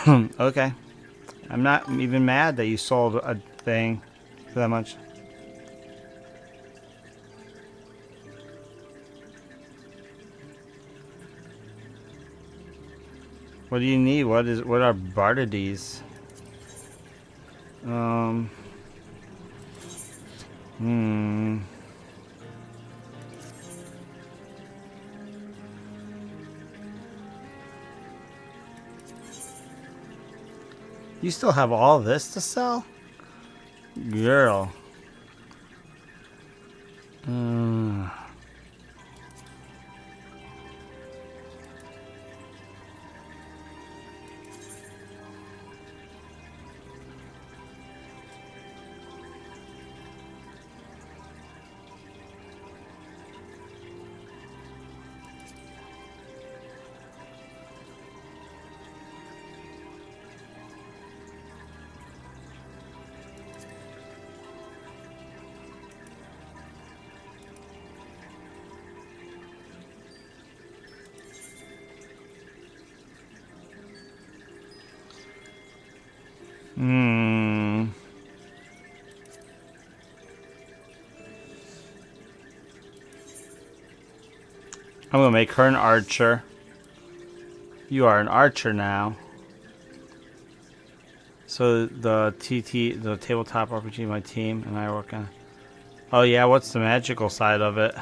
Okay. I'm not even mad that you sold a thing for that much. What do you need? What are Bardides? You still have all this to sell? Girl. I'm gonna make her an archer. You are an archer now. So the the tabletop RPG, my team and I work on. Oh yeah, what's the magical side of it?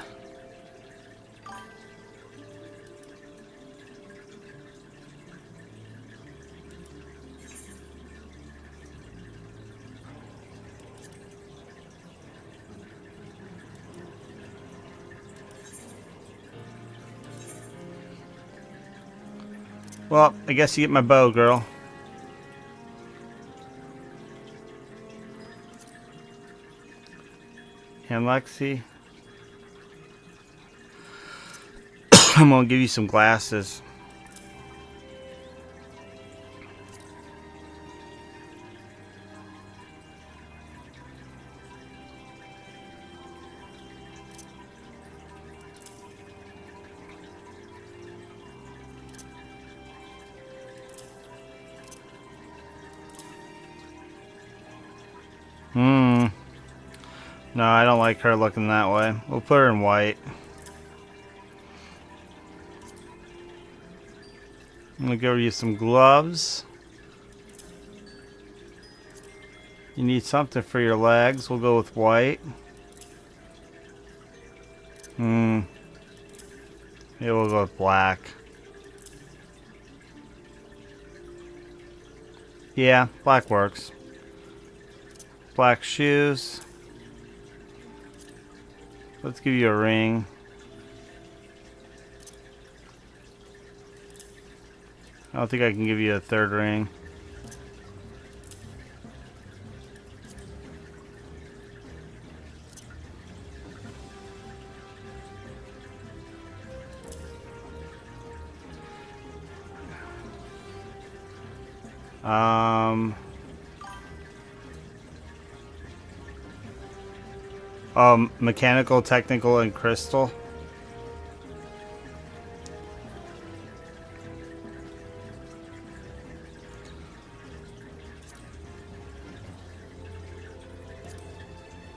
Well, I guess you get my bow, girl. And Lexi. I'm gonna give you some glasses. No, I don't like her looking that way. We'll put her in white. I'm gonna give you some gloves. You need something for your legs. We'll go with white. Yeah, we'll go with black. Yeah, black works. Black shoes. Let's give you a ring. I don't think I can give you a third ring. Mechanical, technical, and crystal.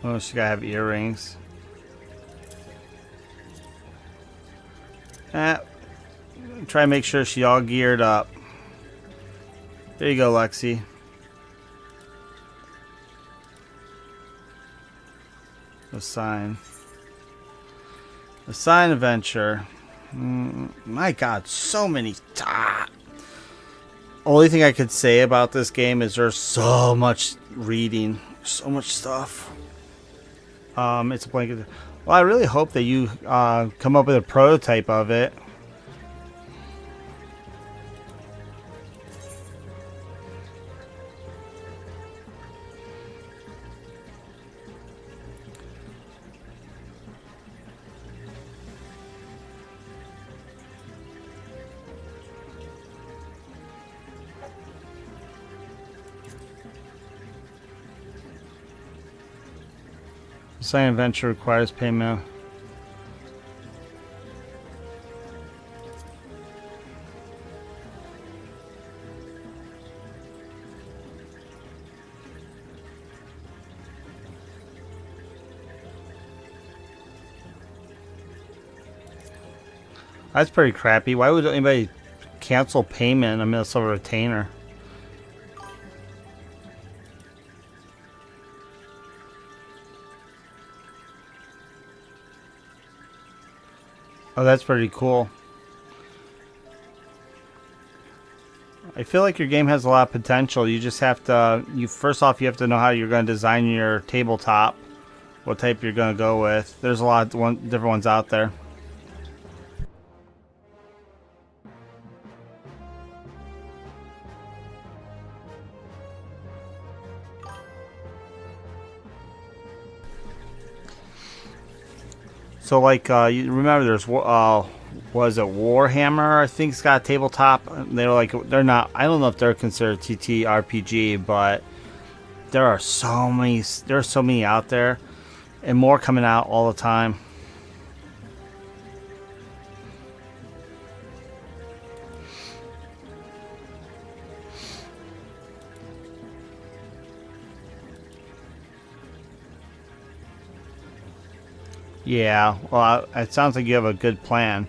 Oh, she gotta have earrings. Try and make sure she all geared up. There you go, Lexi. Assign. Assign adventure. My God, so many. Only thing I could say about this game is there's so much reading, so much stuff. It's a blanket. Well, I really hope that you come up with a prototype of it. Assign adventure requires payment. That's pretty crappy. Why would anybody cancel payment in the middle of a retainer? Oh, that's pretty cool. I feel like your game has a lot of potential. You just have to, first off, you have to know how you're going to design your tabletop, what type you're going to go with. There's a lot of different ones out there. So, like, you remember there's, was it Warhammer? I think it's got a tabletop. They're like, they're not, I don't know if they're considered TTRPG, but there are so many out there, and more coming out all the time. Yeah, well, it sounds like you have a good plan.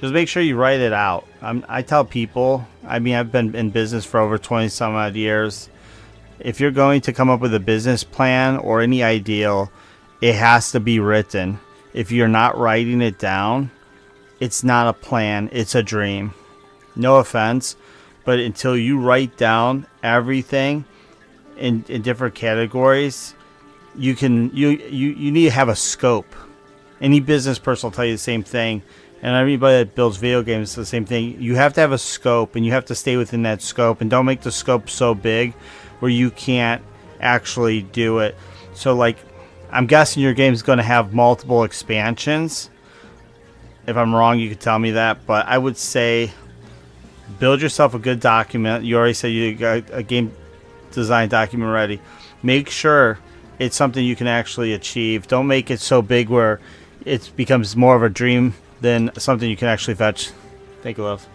Just make sure you write it out. I tell people, I mean, I've been in business for over 20 some odd years. If you're going to come up with a business plan or any ideal, it has to be written. If you're not writing it down, it's not a plan, it's a dream. No offense, but until you write down everything in different categories, you need to have a scope. Any business person will tell you the same thing, and everybody that builds video games is the same thing. You have to have a scope, and you have to stay within that scope, and don't make the scope so big where you can't actually do it. So, like, I'm guessing your game is going to have multiple expansions. If I'm wrong, you could tell me that, but I would say build yourself a good document. You already said you got a game design document ready. Make sure it's something you can actually achieve. Don't make it so big where it becomes more of a dream than something you can actually fetch. Thank you, love.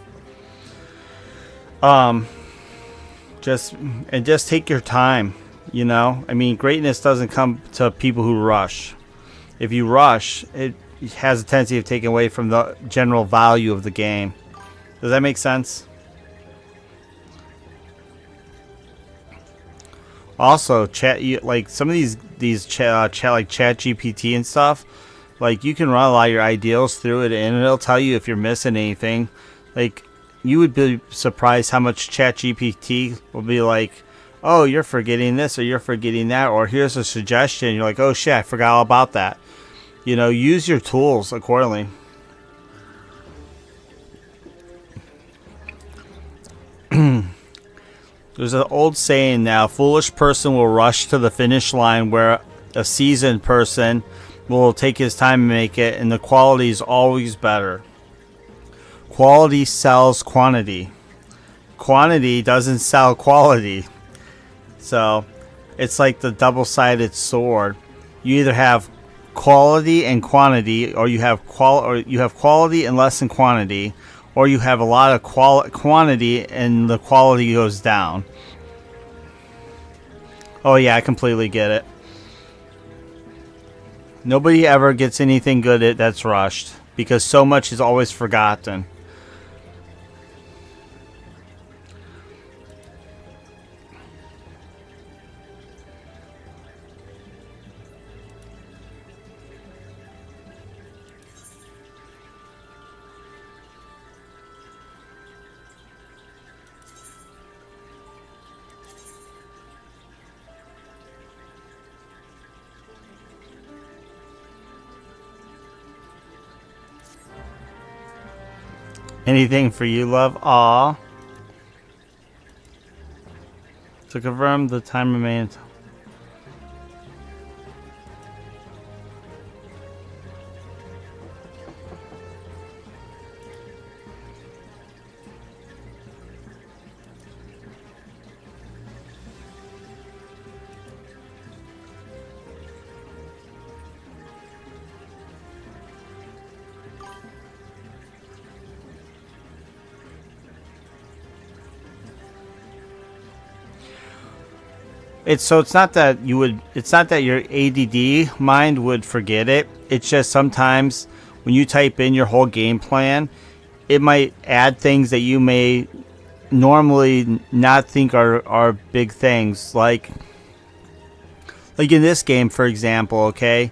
Just take your time, you know? I mean, greatness doesn't come to people who rush. If you rush, it has a tendency of taking away from the general value of the game. Does that make sense? Also, like some of these chat like ChatGPT and stuff, like you can run a lot of your ideals through it, and it'll tell you if you're missing anything. Like you would be surprised how much ChatGPT will be like, "Oh, you're forgetting this, or you're forgetting that, or here's a suggestion." You're like, "Oh shit, I forgot all about that." You know, use your tools accordingly. There's an old saying now, foolish person will rush to the finish line where a seasoned person will take his time and make it, and the quality is always better. Quality sells quantity. Quantity doesn't sell quality. So, it's like the double-sided sword. You either have quality and quantity, or you have quality and less than quantity, or you have a lot of quantity and the quality goes down. Oh yeah, I completely get it. Nobody ever gets anything good that's rushed, because so much is always forgotten. Anything for you, love? Aw. To confirm the time remains. It's not that you would, it's not that your ADD mind would forget it. It's just sometimes when you type in your whole game plan, it might add things that you may normally not think are big things. Like in this game, for example, okay?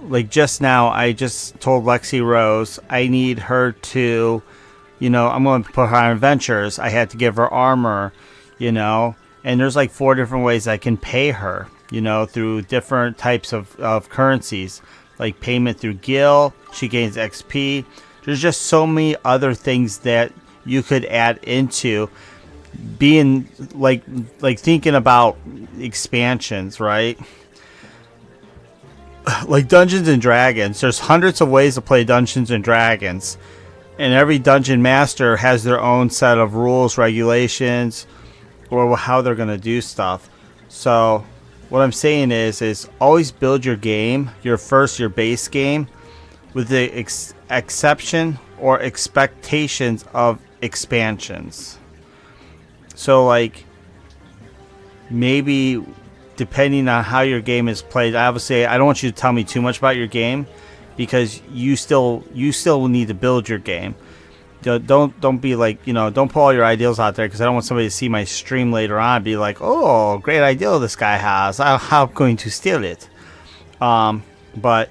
Like just now, I just told Lexi Rose I need her to, I'm going to put her on adventures. I had to give her armor, and there's like 4 different ways I can pay her, through different types of currencies, like payment through Gil. She gains XP. There's just so many other things that you could add into being like thinking about expansions, right? Like Dungeons and Dragons, there's hundreds of ways to play Dungeons and Dragons, and every dungeon master has their own set of rules, regulations, or how they're going to do stuff. So what I'm saying is always build your game, your base game, with the exception or expectations of expansions. So like maybe depending on how your game is played, obviously I don't want you to tell me too much about your game, because you still need to build your game. Don't be like, don't put all your ideals out there, because I don't want somebody to see my stream later on and be like, oh, great idea this guy has, how I'm going to steal it. But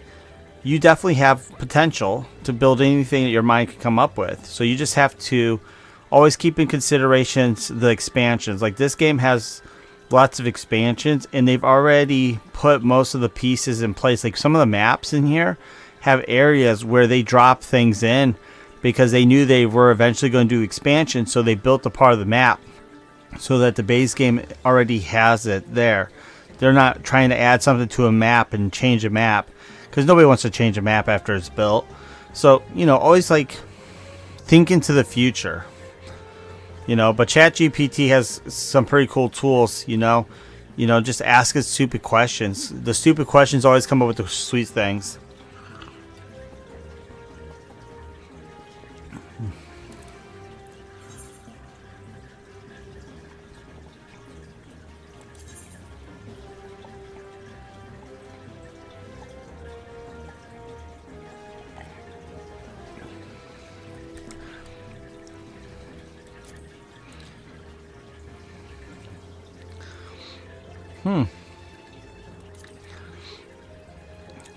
you definitely have potential to build anything that your mind can come up with. So you just have to always keep in consideration the expansions. Like this game has lots of expansions, and they've already put most of the pieces in place. Like some of the maps in here have areas where they drop things in because they knew they were eventually going to do expansion, so they built a part of the map so that the base game already has it there. They're not trying to add something to a map and change a map, because nobody wants to change a map after it's built. So, always like think into the future. But ChatGPT has some pretty cool tools, just ask it stupid questions. The stupid questions always come up with the sweet things.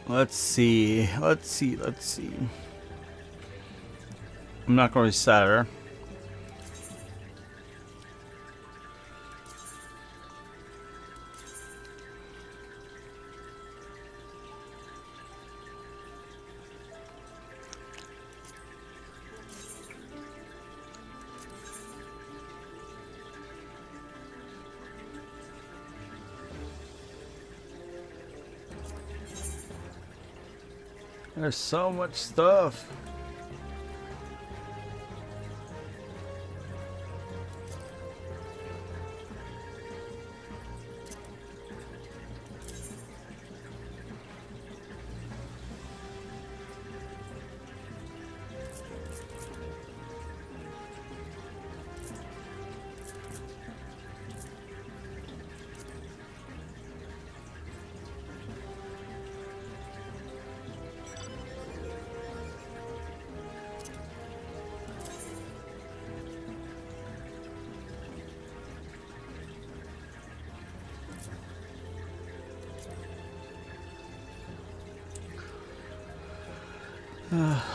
Let's see. I'm not going to reset her. There's so much stuff.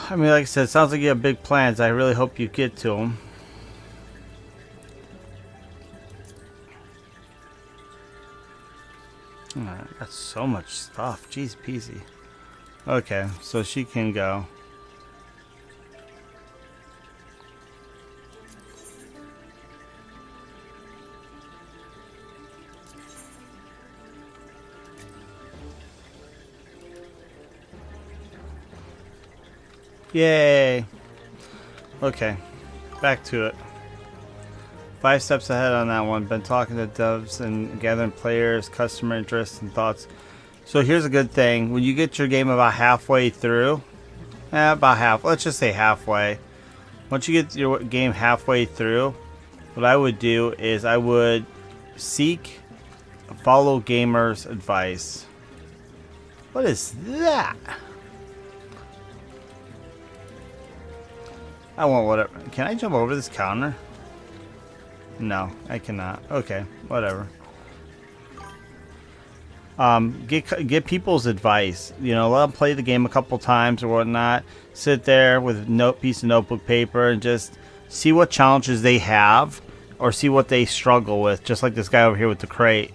I mean, like I said, it sounds like you have big plans. I really hope you get to them. I got so much stuff. Jeez peasy. Okay, so she can go. Yay. Okay, back to it. 5 steps ahead on that one. Been talking to devs and gathering players, customer interests, and thoughts. So here's a good thing. When you get your game about halfway through, about half, let's just say halfway. Once you get your game halfway through, what I would do is I would follow gamers' advice. What is that? I want whatever. Can I jump over this counter? No, I cannot. Okay, whatever. Get people's advice. You know, let them play the game a couple times or whatnot. Sit there with a piece of notebook paper and just see what challenges they have or see what they struggle with. Just like this guy over here with the crate.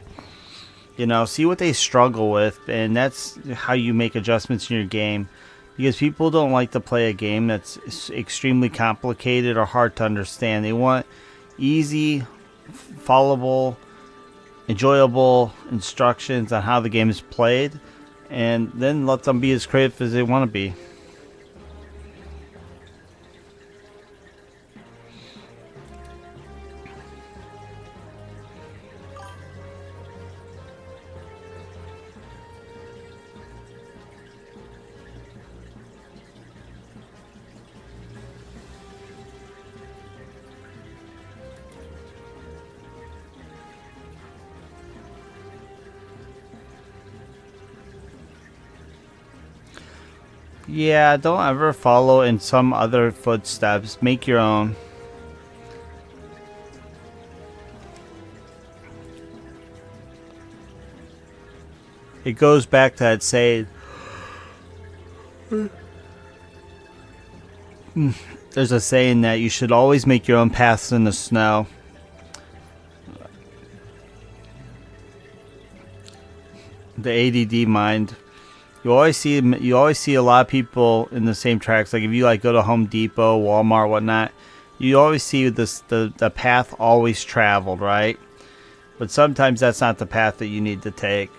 You know, see what they struggle with, and that's how you make adjustments in your game. Because people don't like to play a game that's extremely complicated or hard to understand. They want easy, followable, enjoyable instructions on how the game is played, and then let them be as creative as they want to be. Yeah, don't ever follow in some other footsteps. Make your own. It goes back to that saying. There's a saying that you should always make your own paths in the snow. The ADD mind. You always see a lot of people in the same tracks. Like if you go to Home Depot, Walmart, whatnot, you always see the path always traveled, right? But sometimes that's not the path that you need to take.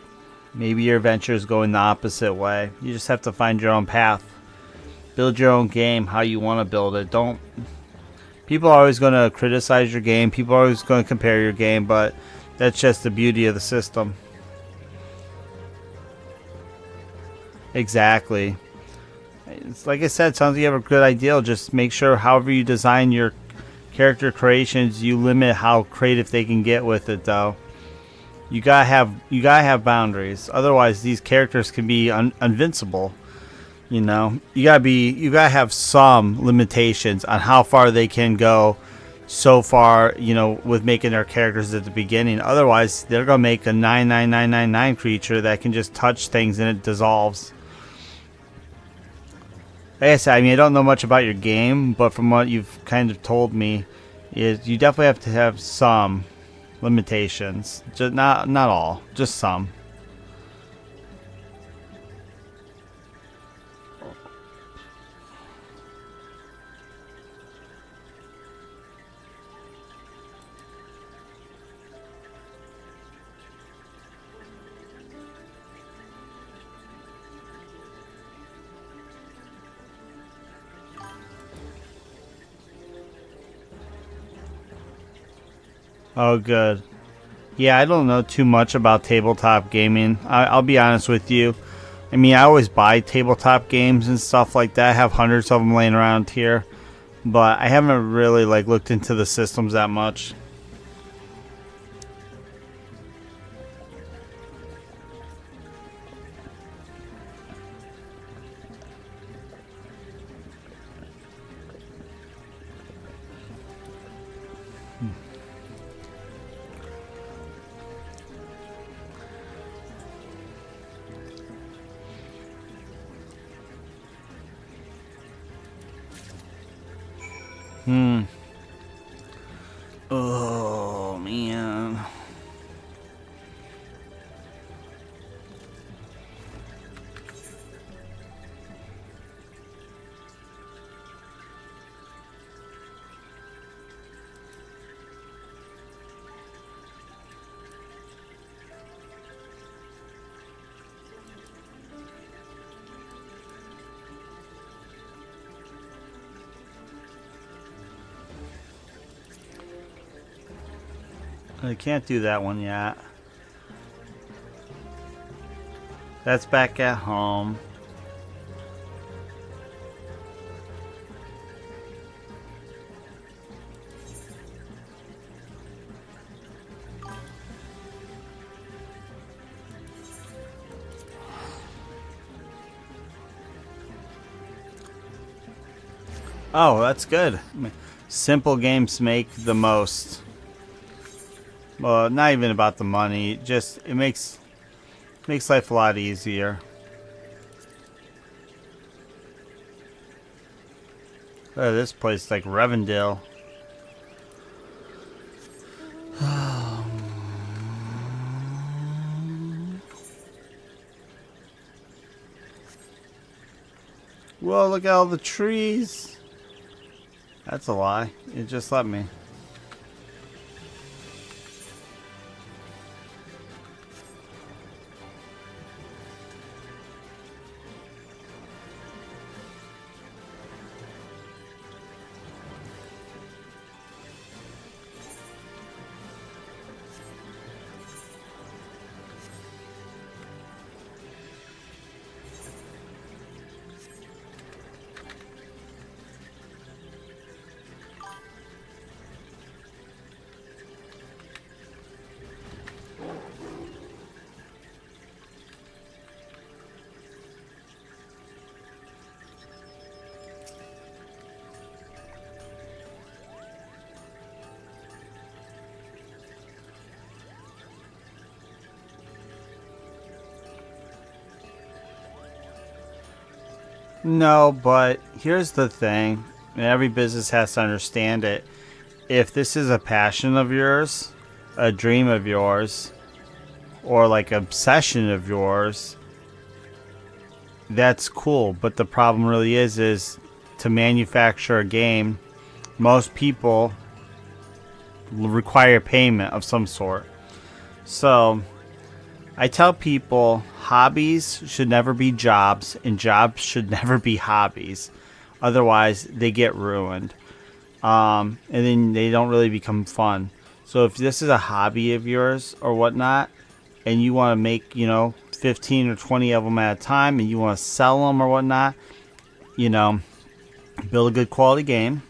Maybe your adventure is going the opposite way. You just have to find your own path. Build your own game how you want to build it. People are always going to criticize your game. People are always going to compare your game, but that's just the beauty of the system. Exactly. It's like I said, sounds like you have a good idea. Just make sure however you design your character creations, you limit how creative they can get with it though. You gotta have boundaries. Otherwise these characters can be invincible. You know? You gotta have some limitations on how far they can go so far, you know, with making their characters at the beginning. Otherwise they're gonna make a 99999 creature that can just touch things and it dissolves. Like I said, I mean, I don't know much about your game, but from what you've kind of told me, is you definitely have to have some limitations. Just not all, just some. Oh, good. Yeah, I don't know too much about tabletop gaming. I'll be honest with you. I mean, I always buy tabletop games and stuff like that. I have hundreds of them laying around here, but I haven't really looked into the systems that much. Oh man. I can't do that one yet. That's back at home. Oh, that's good. Simple games make the most. Well, not even about the money. Just it makes life a lot easier. Oh, this place like Revendell. Whoa, look at all the trees. That's a lie. It just let me. No, but here's the thing, and every business has to understand it. If this is a passion of yours, a dream of yours, or like obsession of yours, that's cool. But the problem really is to manufacture a game, most people require payment of some sort. So I tell people hobbies should never be jobs and jobs should never be hobbies. Otherwise, they get ruined. And then they don't really become fun. So if this is a hobby of yours or whatnot, and you want to make, 15 or 20 of them at a time and you want to sell them or whatnot, build a good quality game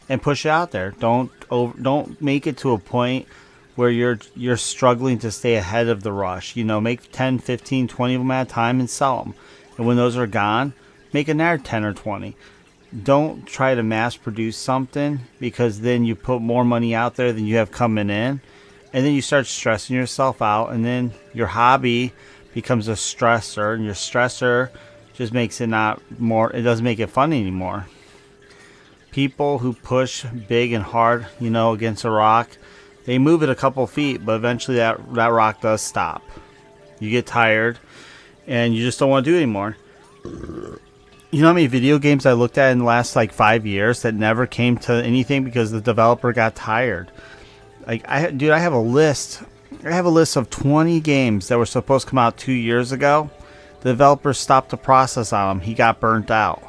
and push it out there. Don't make it to a point where you're struggling to stay ahead of the rush. Make 10, 15, 20 of them at a time and sell them. And when those are gone, make another 10 or 20. Don't try to mass produce something, because then you put more money out there than you have coming in. And then you start stressing yourself out, and then your hobby becomes a stressor, and your stressor just makes it it doesn't make it fun anymore. People who push big and hard, against a rock, they move it a couple feet, but eventually that rock does stop. You get tired, and you just don't want to do it anymore. You know how many video games I looked at in the last 5 years that never came to anything because the developer got tired? I have a list. I have a list of 20 games that were supposed to come out 2 years ago. The developer stopped the process on them. He got burnt out.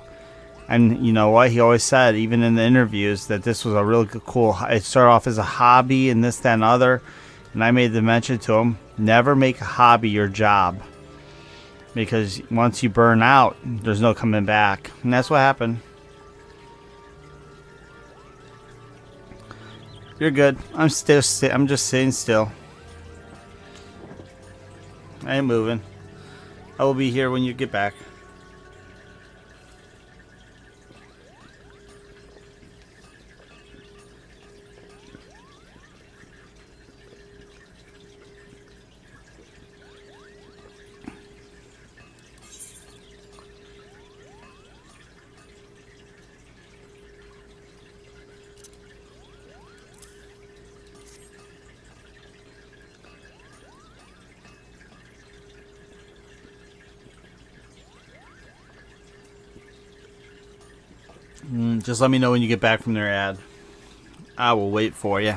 And you know what? He always said, even in the interviews, that this was a really cool. It started off as a hobby and this, that, and other. And I made the mention to him: never make a hobby your job, because once you burn out, there's no coming back. And that's what happened. You're good. I'm just sitting still. I ain't moving. I will be here when you get back. Just let me know when you get back from their ad. I will wait for you.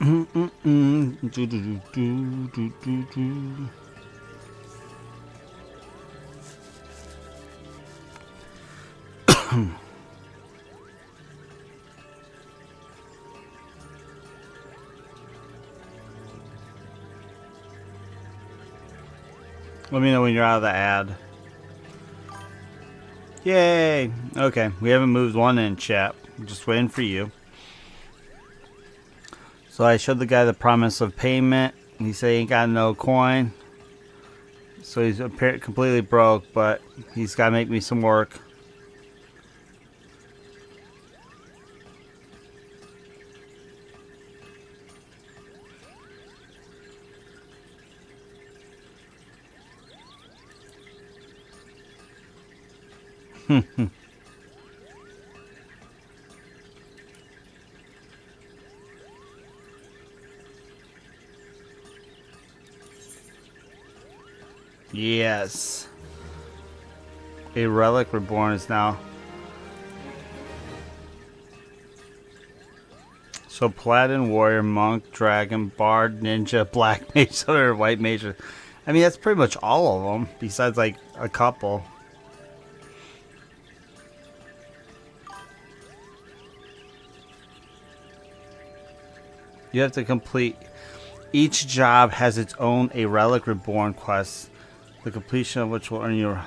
Let me know when you're out of the ad. Yay! Okay, we haven't moved 1 inch yet. I'm just waiting for you. So I showed the guy the promise of payment. He said he ain't got no coin. So he's completely broke, but he's got to make me some work. Yes. A relic reborn is now. So Paladin, Warrior, Monk, Dragon, Bard, Ninja, Black Mage, or White Mage. I mean, that's pretty much all of them, besides like a couple. You have to complete. Each job has its own A Relic Reborn quest, the completion of which will earn you.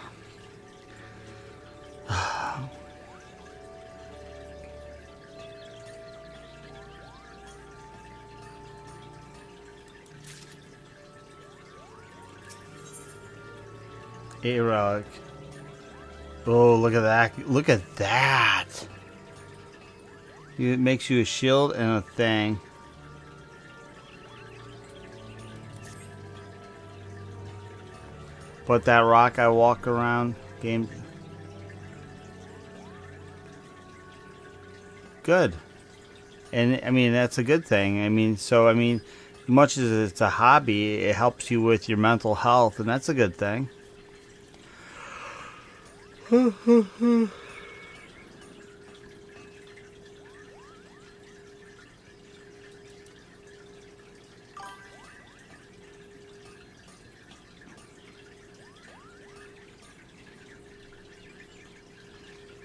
A Relic. Oh, look at that. Look at that. It makes you a shield and a thing. But that rock I walk around game. Good. And I mean, that's a good thing. I mean, so I mean, much as it's a hobby, it helps you with your mental health, and that's a good thing.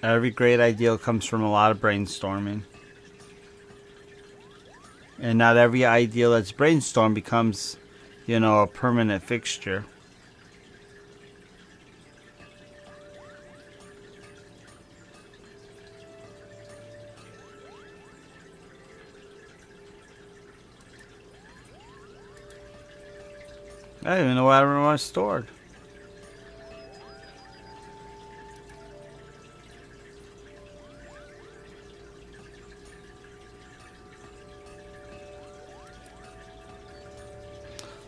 Every great idea comes from a lot of brainstorming. And not every idea that's brainstormed becomes, you know, a permanent fixture. I don't even know where I stored.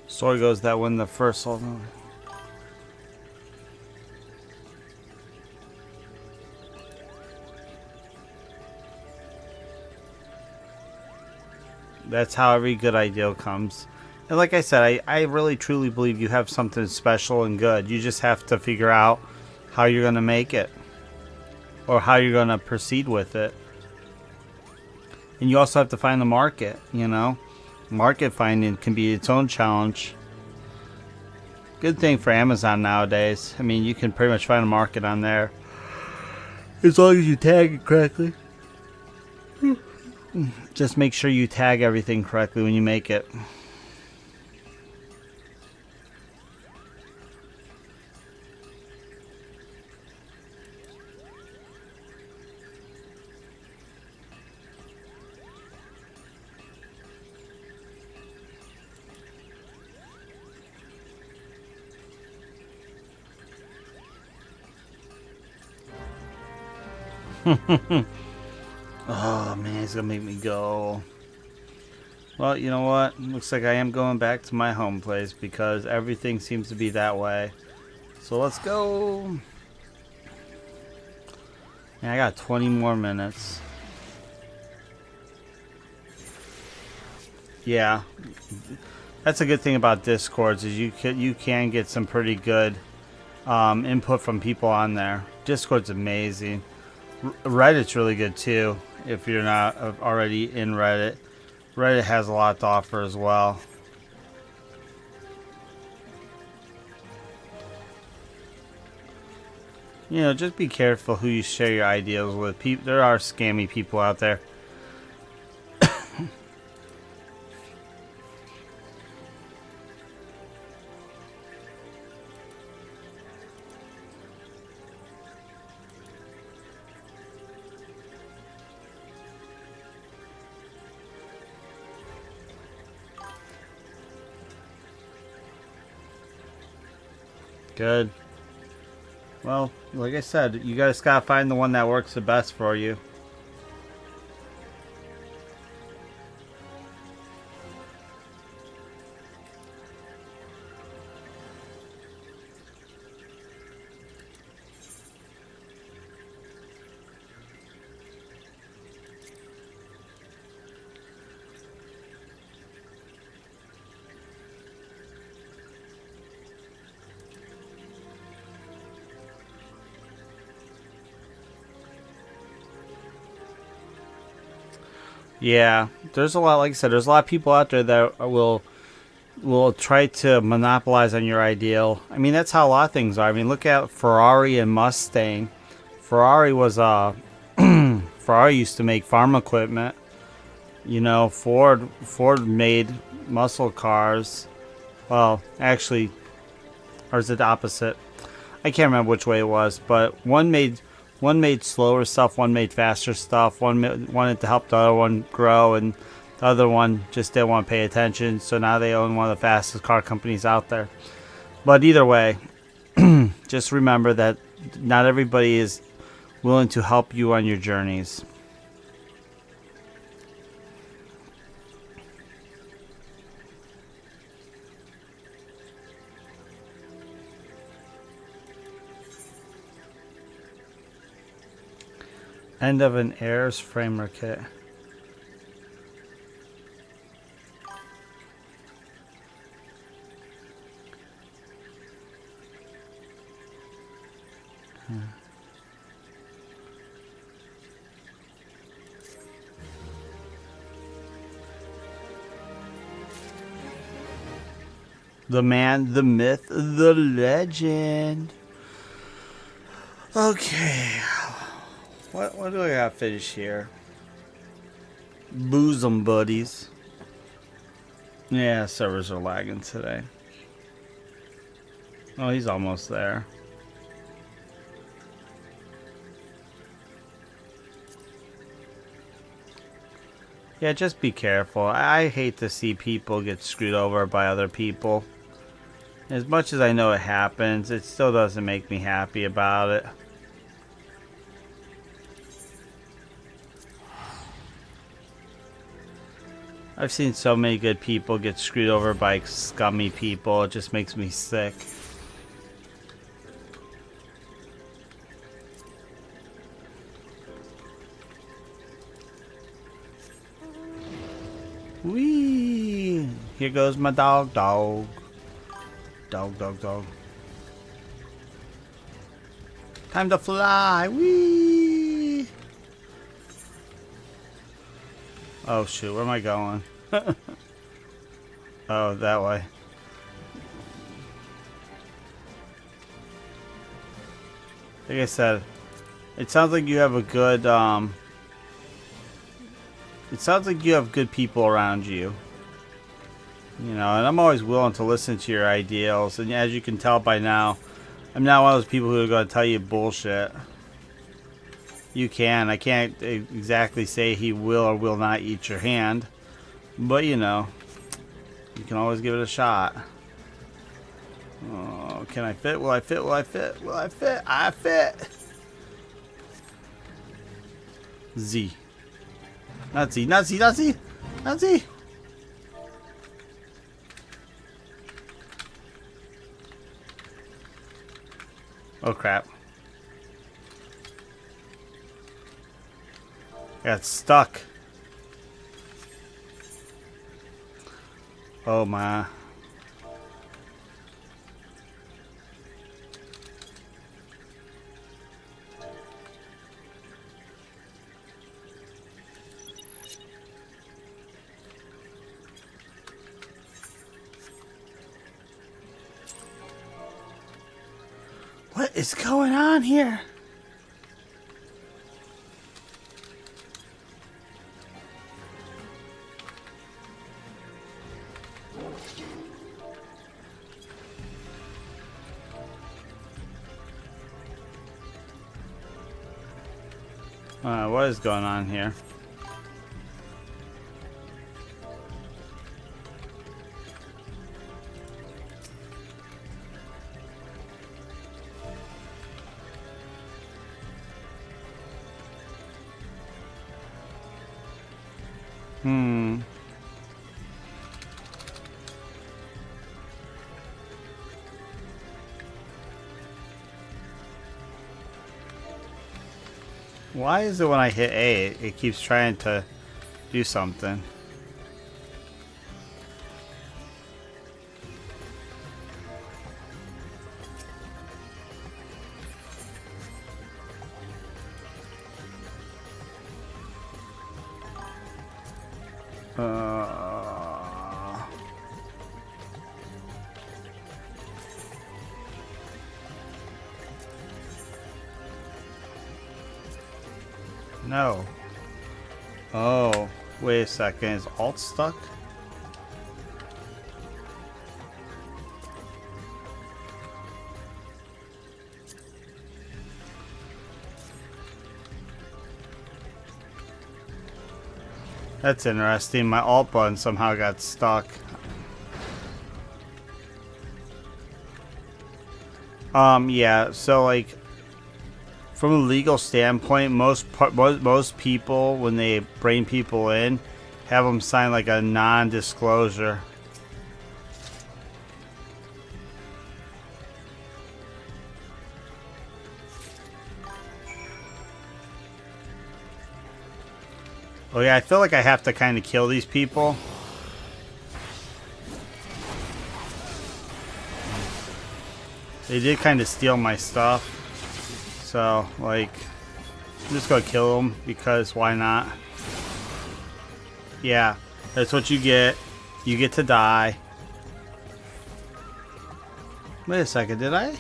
Story goes that when the first that's how every good idea comes. And like I said, I really truly believe you have something special and good. You just have to figure out how you're going to make it. Or how you're going to proceed with it. And you also have to find the market, you know. Market finding can be its own challenge. Good thing for Amazon nowadays. I mean, you can pretty much find a market on there. As long as you tag it correctly. Just make sure you tag everything correctly when you make it. Oh man, it's gonna make me go. Well, you know what? Looks like I am going back to my home place because everything seems to be that way. So let's go. Man, I got 20 more minutes. Yeah, that's a good thing about Discords is you can get some pretty good input from people on there. Discord's amazing. Reddit's really good too if you're not already in Reddit. Reddit has a lot to offer as well. You know, just be careful who you share your ideas with. There are scammy people out there. Good. Well, like I said, you guys gotta find the one that works the best for you. Yeah, there's a lot. Like I said, there's a lot of people out there that will try to monopolize on your ideal. I mean, that's how a lot of things are. I mean, look at Ferrari and Mustang. Ferrari was Ferrari used to make farm equipment. You know, Ford made muscle cars. Well, actually, or is it the opposite? I can't remember which way it was, but one made slower stuff, one made faster stuff, one wanted to help the other one grow, and the other one just didn't want to pay attention, so now they own one of the fastest car companies out there. But either way, just remember that not everybody is willing to help you on your journeys. End of an Ayers framer kit. The man, the myth, the legend. Okay. What do I got to finish here? Bosom buddies. Yeah, servers are lagging today. Oh, he's almost there. Yeah, just be careful. I hate to see people get screwed over by other people. As much as I know it happens, it still doesn't make me happy about it. I've seen so many good people get screwed over by scummy people. It just makes me sick. Whee! Here goes my dog. Dog, dog. Time to fly. Whee! Oh shoot, where am I going? Oh, that way. Like I said, it sounds like you have a good, it sounds like you have good people around you. You know, and I'm always willing to listen to your ideals, and as you can tell by now, I'm not one of those people who are going to tell you bullshit. You can. I can't exactly say he will or will not eat your hand. But, you know, you can always give it a shot. Oh, can I fit? Will I fit? Will I fit? Will I fit? I fit! Z. Not Z. Not Z. Not Z. Not Z. Oh, crap. Got stuck. Oh my. is going on here? What is going on here? Why is it when I hit A, it keeps trying to do something? No. Oh, wait a second. Is Alt stuck? That's interesting. My Alt button somehow got stuck. Yeah, so like from a legal standpoint, most people, when they bring people in, have them sign like a non-disclosure. Oh yeah, I feel like I have to kind of kill these people. They did kind of steal my stuff. So, like, I'm just gonna kill them because why not? Yeah, that's what you get. You get to die. Wait a second, did I?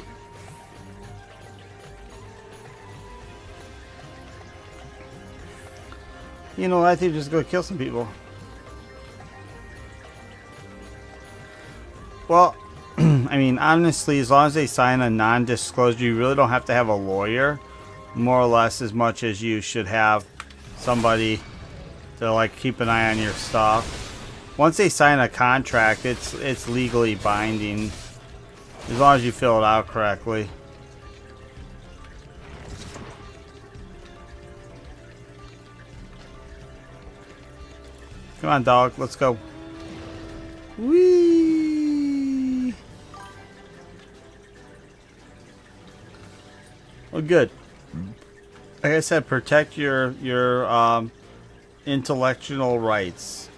You know, I think just go kill some people. Well, I mean, honestly, as long as they sign a non-disclosure, you really don't have to have a lawyer, more or less as much as you should have somebody to like keep an eye on your stuff. Once they sign a contract, it's legally binding, as long as you fill it out correctly. Come on, dog, let's go. Whee! Well, good. Like I said, protect your intellectual rights.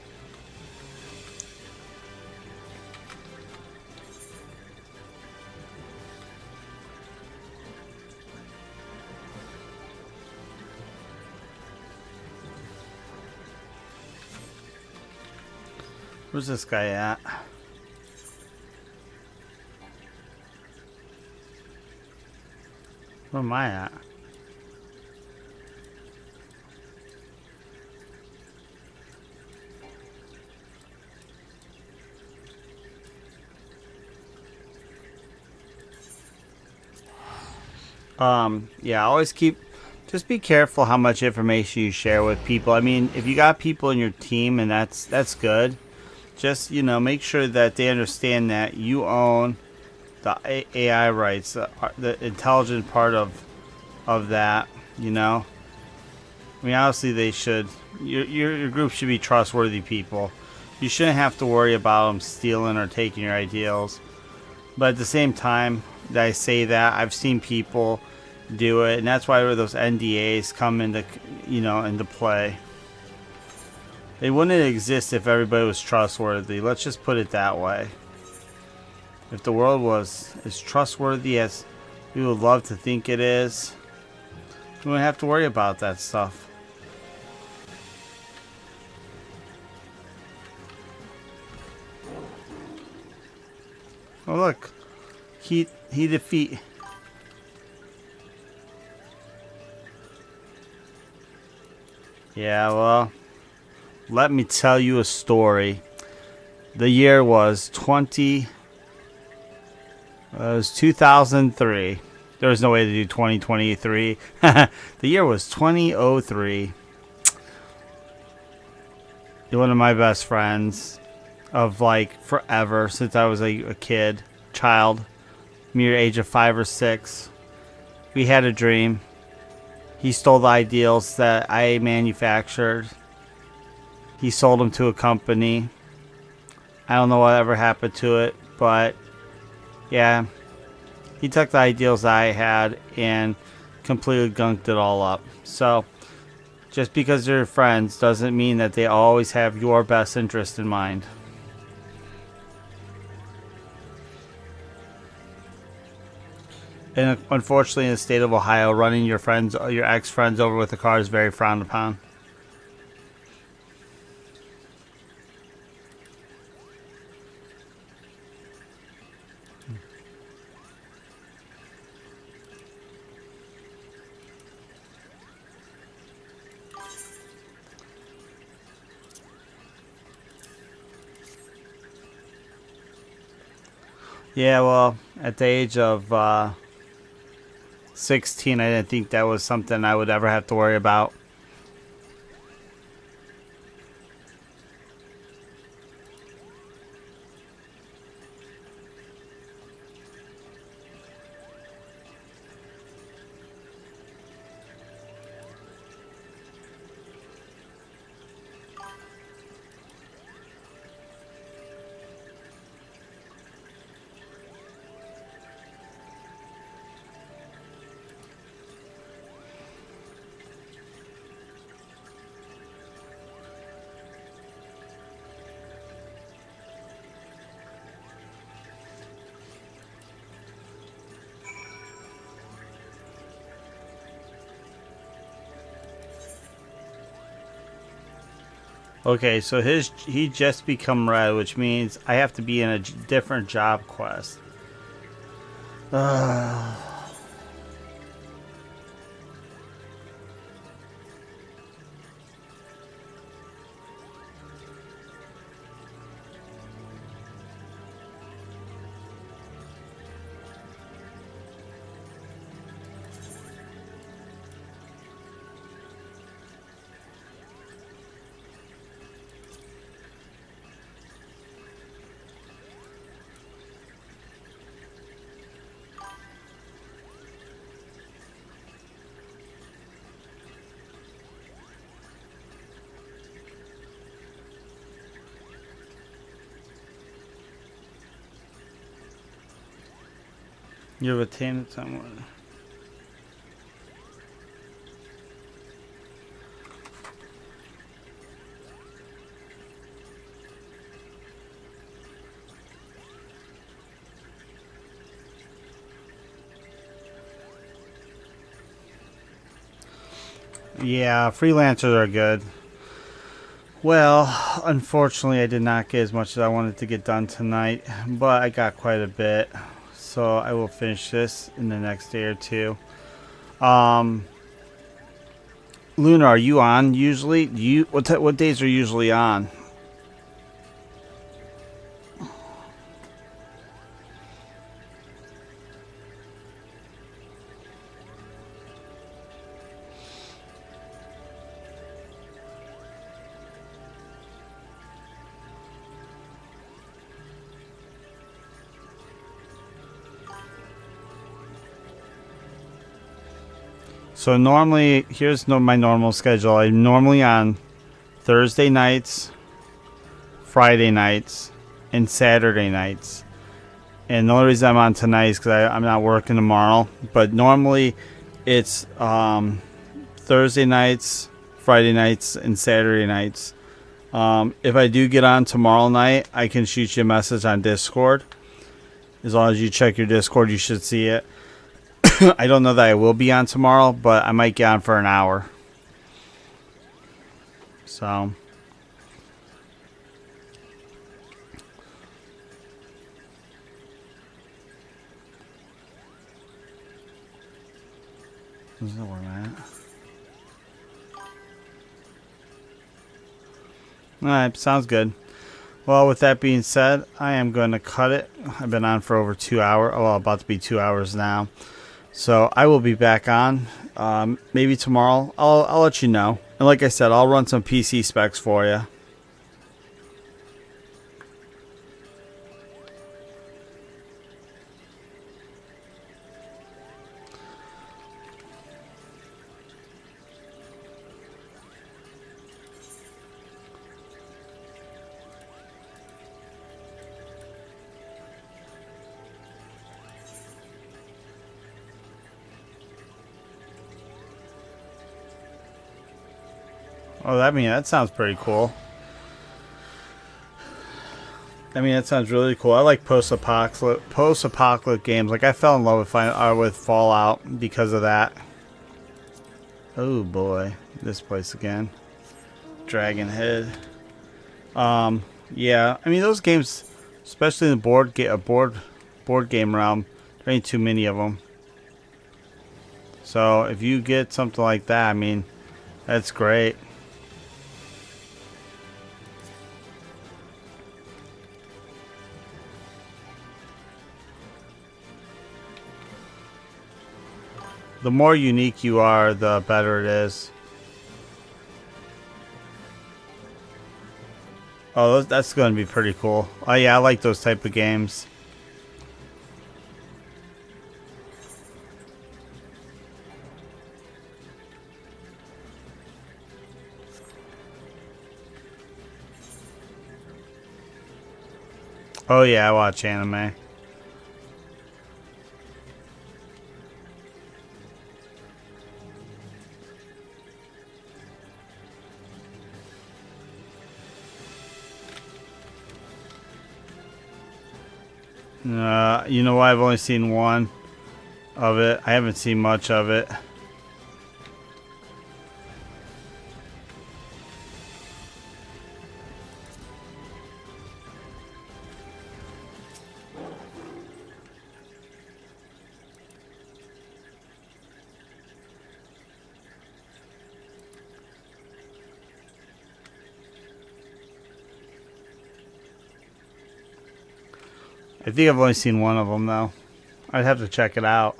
Where's this guy at? Where am I at? Yeah, always just be careful how much information you share with people. I mean, if you got people in your team and that's good, just, you know, make sure that they understand that you own the AI rights, the intelligent part of that, you know. I mean, obviously they should, your group should be trustworthy people. You shouldn't have to worry about them stealing or taking your ideals. But at the same time that I say that, I've seen people do it, and that's why those NDAs come into, you know, into play. They wouldn't exist if everybody was trustworthy. Let's just put it that way. If the world was as trustworthy as we would love to think it is, we wouldn't have to worry about that stuff. Oh look, he defeat. Yeah, well, let me tell you a story. The year was 2003. There was no way to do 2023. The year was 2003. One of my best friends of like forever since I was a kid, child, mere age of 5 or 6. We had a dream. He stole the ideals that I manufactured. He sold them to a company. I don't know what ever happened to it, but yeah, he took the ideals I had and completely gunked it all up. So, just because they're friends doesn't mean that they always have your best interest in mind. And unfortunately, in the state of Ohio, running your ex-friends over with a car is very frowned upon. Yeah, well, at the age of 16, I didn't think that was something I would ever have to worry about. Okay, so he just become red, which means I have to be in a different job quest. You've attained someone. Yeah, freelancers are good. Well, unfortunately, I did not get as much as I wanted to get done tonight, but I got quite a bit. So I will finish this in the next day or two. Um, Luna, are you on usually? What days are you usually on? So normally, here's my normal schedule. I'm normally on Thursday nights, Friday nights, and Saturday nights. And the only reason I'm on tonight is because I'm not working tomorrow. But normally, it's Thursday nights, Friday nights, and Saturday nights. If I do get on tomorrow night, I can shoot you a message on Discord. As long as you check your Discord, you should see it. I don't know that I will be on tomorrow, but I might get on for an hour. So. Is that where I'm at? Alright, sounds good. Well, with that being said, I am going to cut it. I've been on for over 2 hours. Oh, well, about to be 2 hours now. So I will be back on maybe tomorrow. I'll let you know. And like I said, I'll run some PC specs for you. Oh, that sounds pretty cool. That sounds really cool. I like post-apocalyptic games. Like I fell in love with Fallout because of that. Oh boy, this place again. Dragon Head. Yeah. I mean, those games, especially in the board game realm, there ain't too many of them. So if you get something like that, I mean, that's great. The more unique you are, the better it is. Oh, that's going to be pretty cool. Oh yeah, I like those type of games. Oh yeah, I watch anime. You know what? I've only seen one of it. I haven't seen much of it. I think I've only seen one of them though. I'd have to check it out.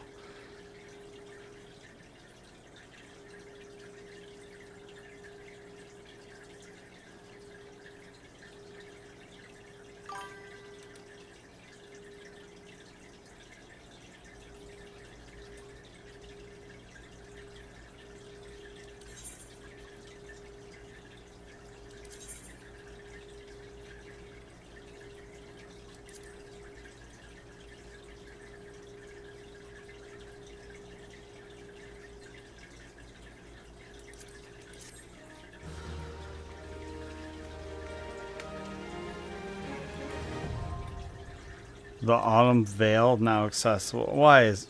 The Autumn Vale now accessible. Why is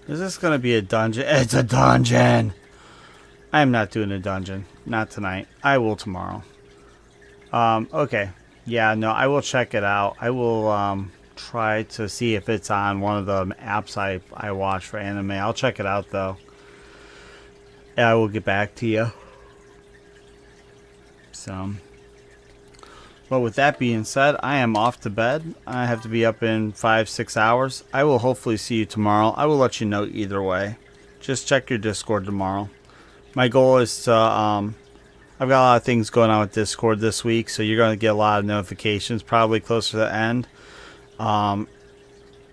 this going to be a dungeon? It's a dungeon. I am not doing a dungeon. Not tonight. I will tomorrow. Okay. Yeah, no, I will check it out. I will try to see if it's on one of the apps I watch for anime. I'll check it out though. And I will get back to you. So, but with that being said, I am off to bed. I have to be up in 5-6 hours. I will hopefully see you tomorrow. I will let you know either way. Just check your Discord tomorrow. My goal is to, I've got a lot of things going on with Discord this week, so you're going to get a lot of notifications probably closer to the end.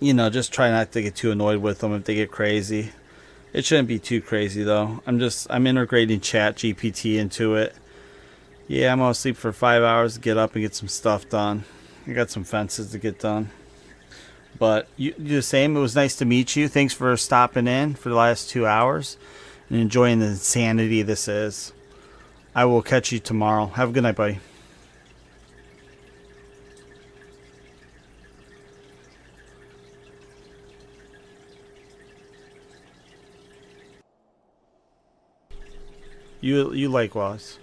You know, just try not to get too annoyed with them if they get crazy. It shouldn't be too crazy though. I'm integrating Chat GPT into it. Yeah, I'm gonna sleep for 5 hours to get up and get some stuff done. I got some fences to get done. But you the same. It was nice to meet you. Thanks for stopping in for the last 2 hours and enjoying the insanity this is. I will catch you tomorrow. Have a good night, buddy. You likewise.